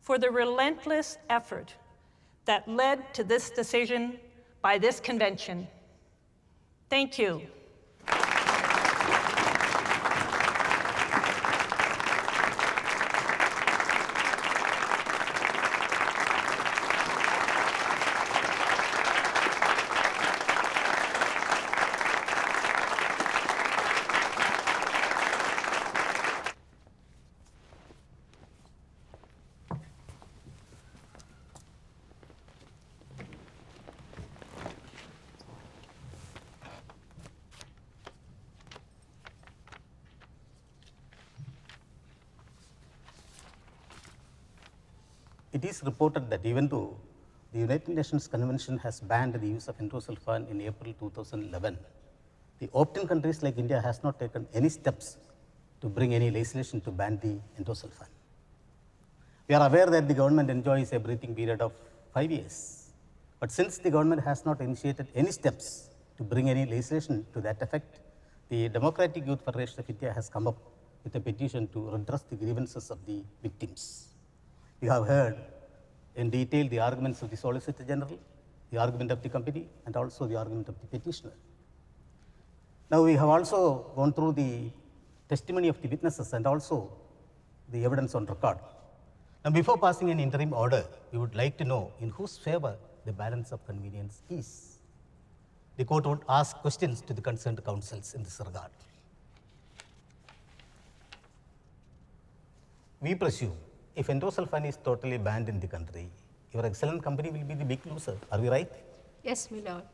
for the relentless effort that led to this decision by this convention. Thank you. It is reported that even though the United Nations Convention has banned the use of endosulfan in April 2011, the opt-in countries like India has not taken any steps to bring any legislation to ban the endosulfan. We are aware that the government enjoys a breathing period of 5 years, but since the government has not initiated any steps to bring any legislation to that effect, the Democratic Youth Federation of India has come up with a petition to redress the grievances of the victims. We have heard in detail the arguments of the Solicitor General, the argument of the company, and also the argument of the petitioner. Now, we have also gone through the testimony of the witnesses and also the evidence on record. Now, before passing an interim order, we would like to know in whose favor the balance of convenience is. The court would ask questions to the concerned counsels in this regard. We presume if endosulfan is totally banned in the country, your excellent company will be the big loser. Are we right? Yes, my lord.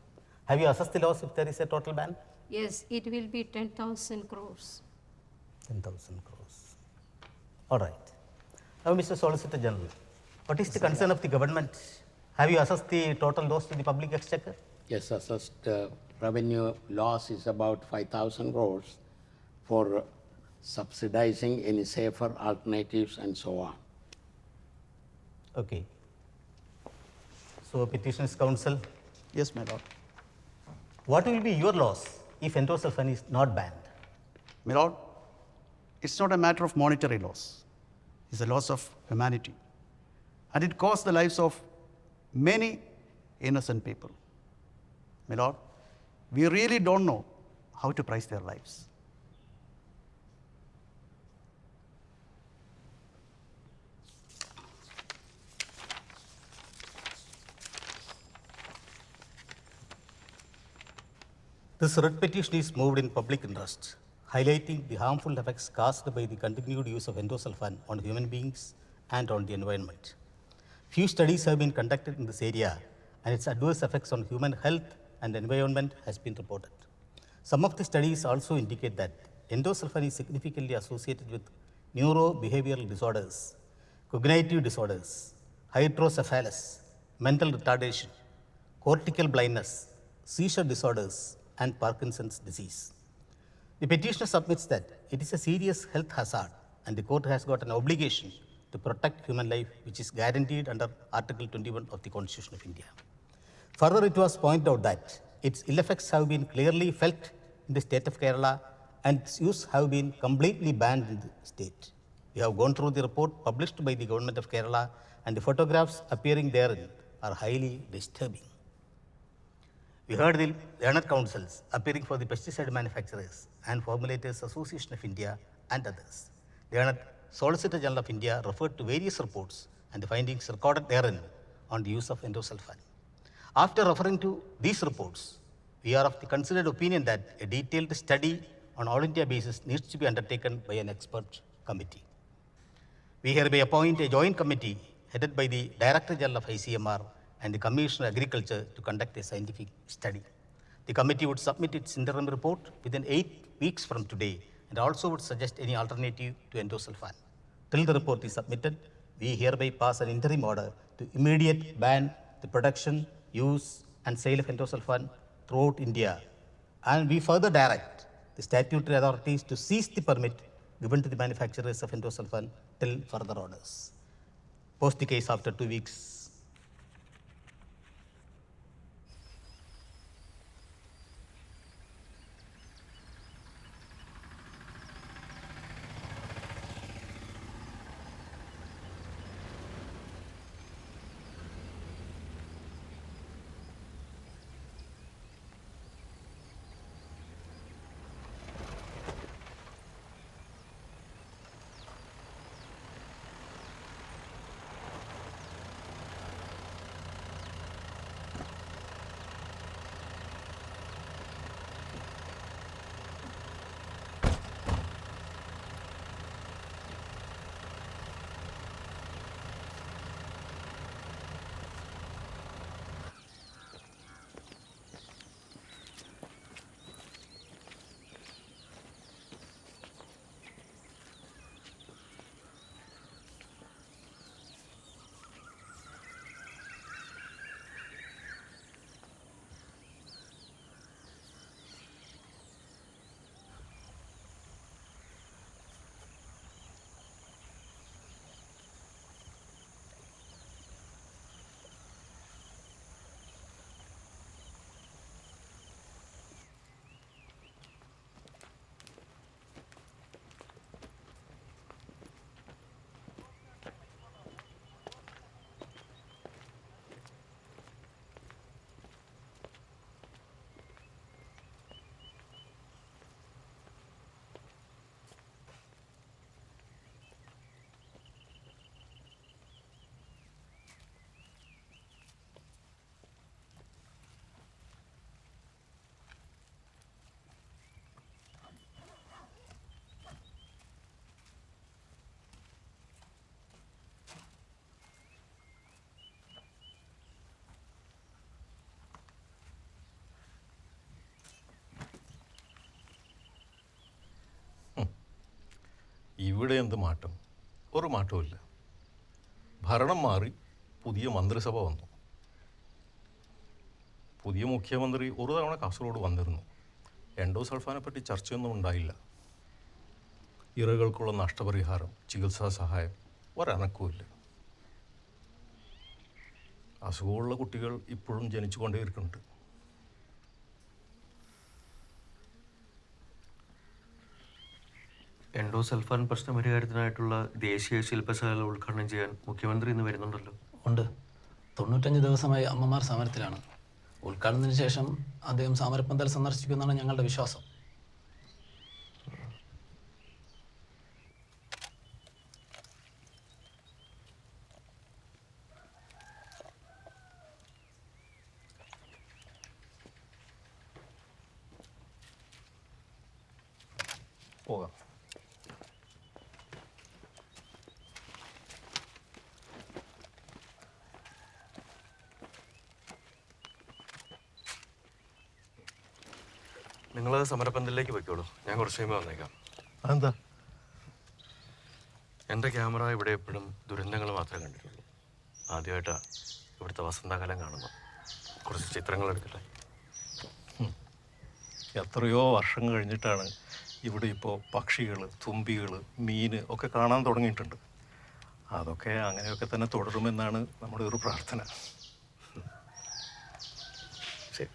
Have you assessed the loss if there is a total ban? Yes, it will be 10,000 crores. 10,000 crores. All right. Now, Mr. Solicitor General, what is the concern of the government? Have you assessed the total loss to the public exchequer? Yes, assessed revenue loss is about 5,000 crores for subsidizing any safer alternatives and so on. Okay. So, petitioner's counsel? Yes, my lord. What will be your loss if endosulfan is not banned? My lord, it's not a matter of monetary loss. It's a loss of humanity. And it costs the lives of many innocent people. My lord, we really don't know how to price their lives. This writ petition is moved in public interest, highlighting the harmful effects caused by the continued use of endosulfan on human beings and on the environment. Few studies have been conducted in this area, and its adverse effects on human health and environment has been reported. Some of the studies also indicate that endosulfan is significantly associated with neurobehavioral disorders, cognitive disorders, hydrocephalus, mental retardation, cortical blindness, seizure disorders, and Parkinson's disease. The petitioner submits that it is a serious health hazard and the court has got an obligation to protect human life, which is guaranteed under Article 21 of the Constitution of India. Further, it was pointed out that its ill effects have been clearly felt in the state of Kerala and its use have been completely banned in the state. We have gone through the report published by the government of Kerala, and the photographs appearing therein are highly disturbing. We heard the learned counsels appearing for the Pesticide Manufacturers and Formulators Association of India and others. Learned Solicitor General of India referred to various reports and the findings recorded therein on the use of endosulfan. After referring to these reports, we are of the considered opinion that a detailed study on all India basis needs to be undertaken by an expert committee. We hereby appoint a joint committee headed by the Director General of ICMR and the Commissioner of Agriculture to conduct a scientific study. The committee would submit its interim report within 8 weeks from today and also would suggest any alternative to endosulfan. Till the report is submitted, we hereby pass an interim order to immediate ban the production, use, and sale of endosulfan throughout India. And we further direct the statutory authorities to seize the permit given to the manufacturers of endosulfan till further orders. Post the case after 2 weeks. ഇവിടെ എന്ത് മാറ്റം? ഒരു മാറ്റവുമില്ല. ഭരണം മാറി പുതിയ മന്ത്രിസഭ വന്നു. പുതിയ മുഖ്യമന്ത്രി ഒരു തവണ കാസർഗോഡ് വന്നിരുന്നു. എൻഡോസൾഫാനെ പറ്റി ചർച്ചയൊന്നും ഉണ്ടായില്ല. ഇരകൾക്കുള്ള നഷ്ടപരിഹാരം, ചികിത്സാ സഹായം ഒരനക്കവുമില്ല. അസുഖമുള്ള കുട്ടികൾ ഇപ്പോഴും ജനിച്ചു കൊണ്ടേയിരിക്കുന്നുണ്ട്. എൻഡോസൾഫാൻ പ്രശ്ന പരിഹാരത്തിനായിട്ടുള്ള ദേശീയ ശില്പശാല ഉദ്ഘാടനം ചെയ്യാൻ മുഖ്യമന്ത്രി ഇന്ന് വരുന്നുണ്ടല്ലോ. ഉണ്ട്. 95 ദിവസമായി അമ്മമാർ സമരത്തിലാണ്. ഉദ്ഘാടനത്തിന് ശേഷം അദ്ദേഹം സമരപ്പന്തൽ സന്ദർശിക്കുമെന്നാണ് ഞങ്ങളുടെ വിശ്വാസം. പോകാം. നിങ്ങൾ സമരപ്പന്തലിലേക്ക് പോയിക്കോളൂ, ഞാൻ കുറച്ച് കഴിയുമ്പോൾ വന്നേക്കാം. അതെന്താ? എൻ്റെ ക്യാമറ ഇവിടെ എപ്പോഴും ദുരന്തങ്ങൾ മാത്രമേ കണ്ടിട്ടുള്ളൂ. ആദ്യമായിട്ടാണ് ഇവിടുത്തെ വസന്തകാലം കാണുന്നത്. കുറച്ച് ചിത്രങ്ങൾ എടുക്കട്ടെ. എത്രയോ വർഷം കഴിഞ്ഞിട്ടാണ് ഇവിടെ ഇപ്പോൾ പക്ഷികൾ, തുമ്പികൾ, മീൻ ഒക്കെ കാണാൻ തുടങ്ങിയിട്ടുണ്ട്. അതൊക്കെ അങ്ങനെയൊക്കെ തന്നെ തുടരുമെന്നാണ് നമ്മുടെ ഒരു പ്രാർത്ഥന. ശരി.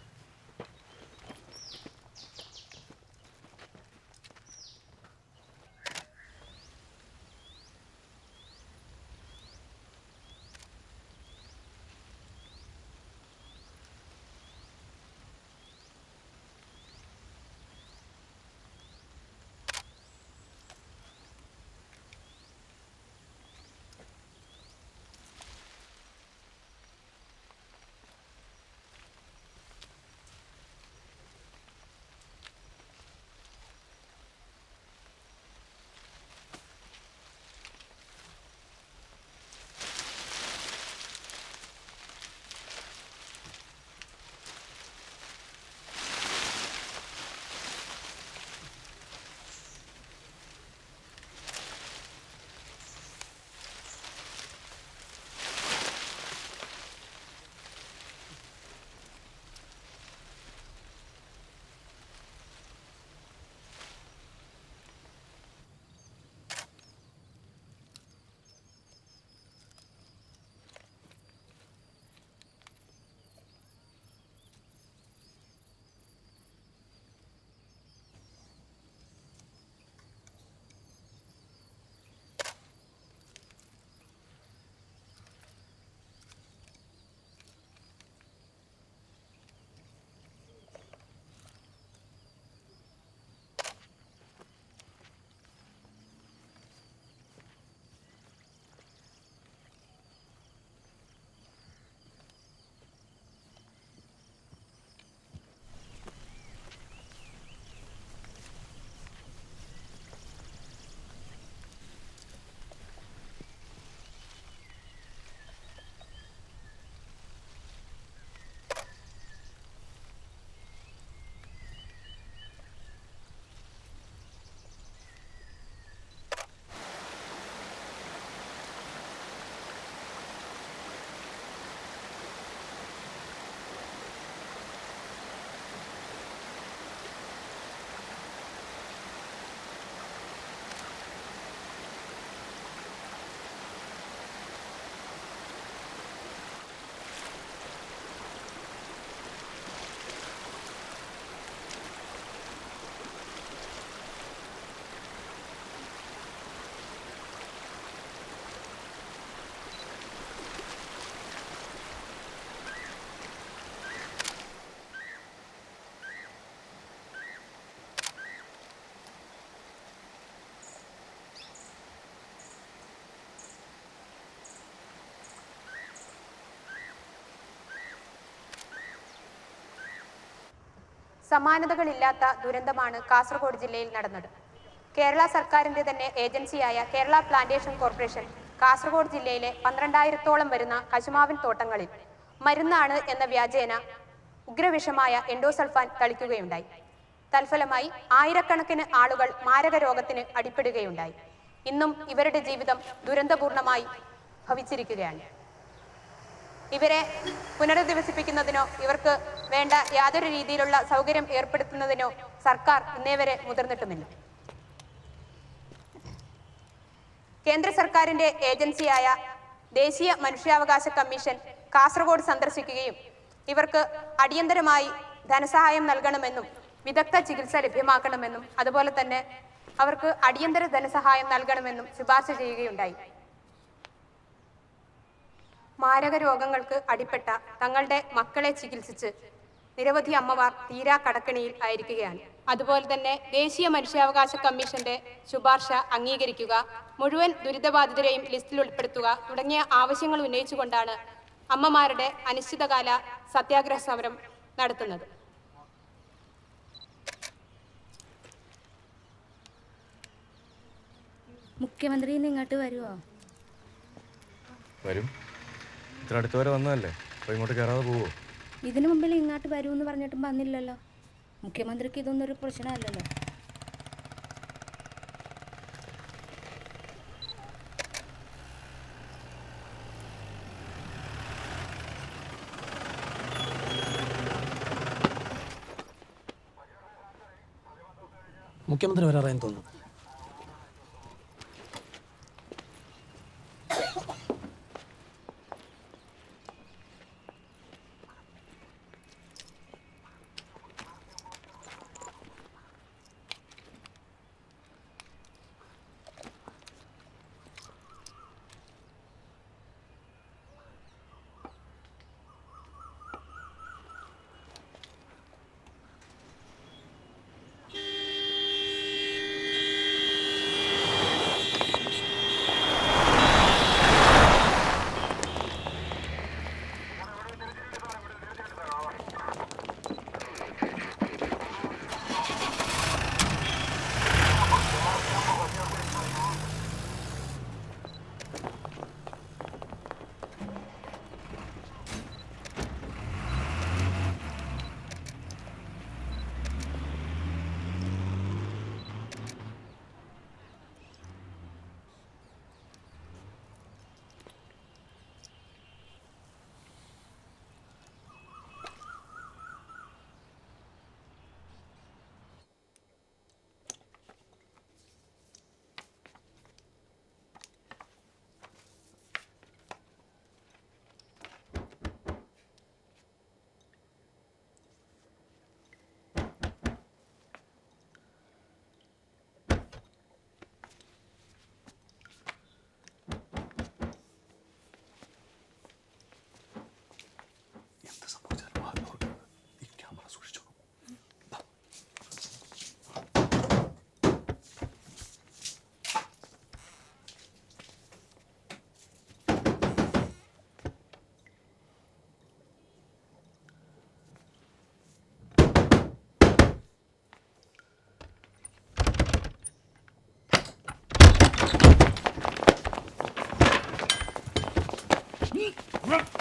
സമാനതകളില്ലാത്ത ദുരന്തമാണ് കാസർഗോഡ് ജില്ലയിൽ നടന്നത്. കേരള സർക്കാരിന്റെ തന്നെ ഏജൻസിയായ കേരള പ്ലാന്റേഷൻ കോർപ്പറേഷൻ കാസർഗോഡ് ജില്ലയിലെ 12,000-ഓളം വരുന്ന കശുമാവിൻ തോട്ടങ്ങളിൽ മരുന്നാണ് എന്ന വ്യാജേന ഉഗ്രവിഷമായ എൻഡോസൾഫാൻ തളിക്കുകയുണ്ടായി. തൽഫലമായി ആയിരക്കണക്കിന് ആളുകൾ മാരക രോഗത്തിന് അടിപ്പെടുകയുണ്ടായി. ഇന്നും ഇവരുടെ ജീവിതം ദുരന്തപൂർണമായി ഭവിച്ചിരിക്കുകയാണ്. ഇവരെ പുനരധിവസിപ്പിക്കുന്നതിനോ ഇവർക്ക് വേണ്ട യാതൊരു രീതിയിലുള്ള സൗകര്യം ഏർപ്പെടുത്തുന്നതിനോ സർക്കാർ ഇന്നേവരെ മുതിർന്നിട്ടുമില്ല. കേന്ദ്ര സർക്കാരിന്റെ ഏജൻസിയായ ദേശീയ മനുഷ്യാവകാശ കമ്മീഷൻ കാസർഗോഡ് സന്ദർശിക്കുകയും ഇവർക്ക് അടിയന്തരമായി ധനസഹായം നൽകണമെന്നും വിദഗ്ധ ചികിത്സ ലഭ്യമാക്കണമെന്നും അതുപോലെ തന്നെ അവർക്ക് അടിയന്തര ധനസഹായം നൽകണമെന്നും ശുപാർശ ചെയ്യുകയുണ്ടായി. മാരക രോഗങ്ങൾക്ക് അടിപ്പെട്ട തങ്ങളുടെ മക്കളെ ചികിത്സിച്ച് നിരവധി അമ്മമാർ തീരാ കടക്കണിയിൽ ആയിരിക്കുകയാണ്. അതുപോലെ തന്നെ ദേശീയ മനുഷ്യാവകാശ കമ്മീഷന്റെ ശുപാർശ അംഗീകരിക്കുക, മുഴുവൻ ദുരിതബാധിതരെയും ലിസ്റ്റിൽ ഉൾപ്പെടുത്തുക തുടങ്ങിയ ആവശ്യങ്ങൾ ഉന്നയിച്ചുകൊണ്ടാണ് അമ്മമാരുടെ അനിശ്ചിതകാല സത്യാഗ്രഹ സമരം നടത്തുന്നത്. മുഖ്യമന്ത്രി ഇങ്ങോട്ട് വരുമോ? വരും. ഇത്ര അടുത്ത് വരെ വന്നതല്ലേ, അപ്പോൾ ഇങ്ങോട്ട് കയറാതെ പോവോ? ഇതിനു മുമ്പിൽ ഇങ്ങോട്ട് വരുമെന്ന് പറഞ്ഞിട്ടും വന്നില്ലല്ലോ. മുഖ്യമന്ത്രിക്ക് ഇതൊന്നും ഒരു പ്രശ്നമല്ലല്ലോ. മുഖ്യമന്ത്രി വരാറായെന്ന് തോന്നുന്നു. Run!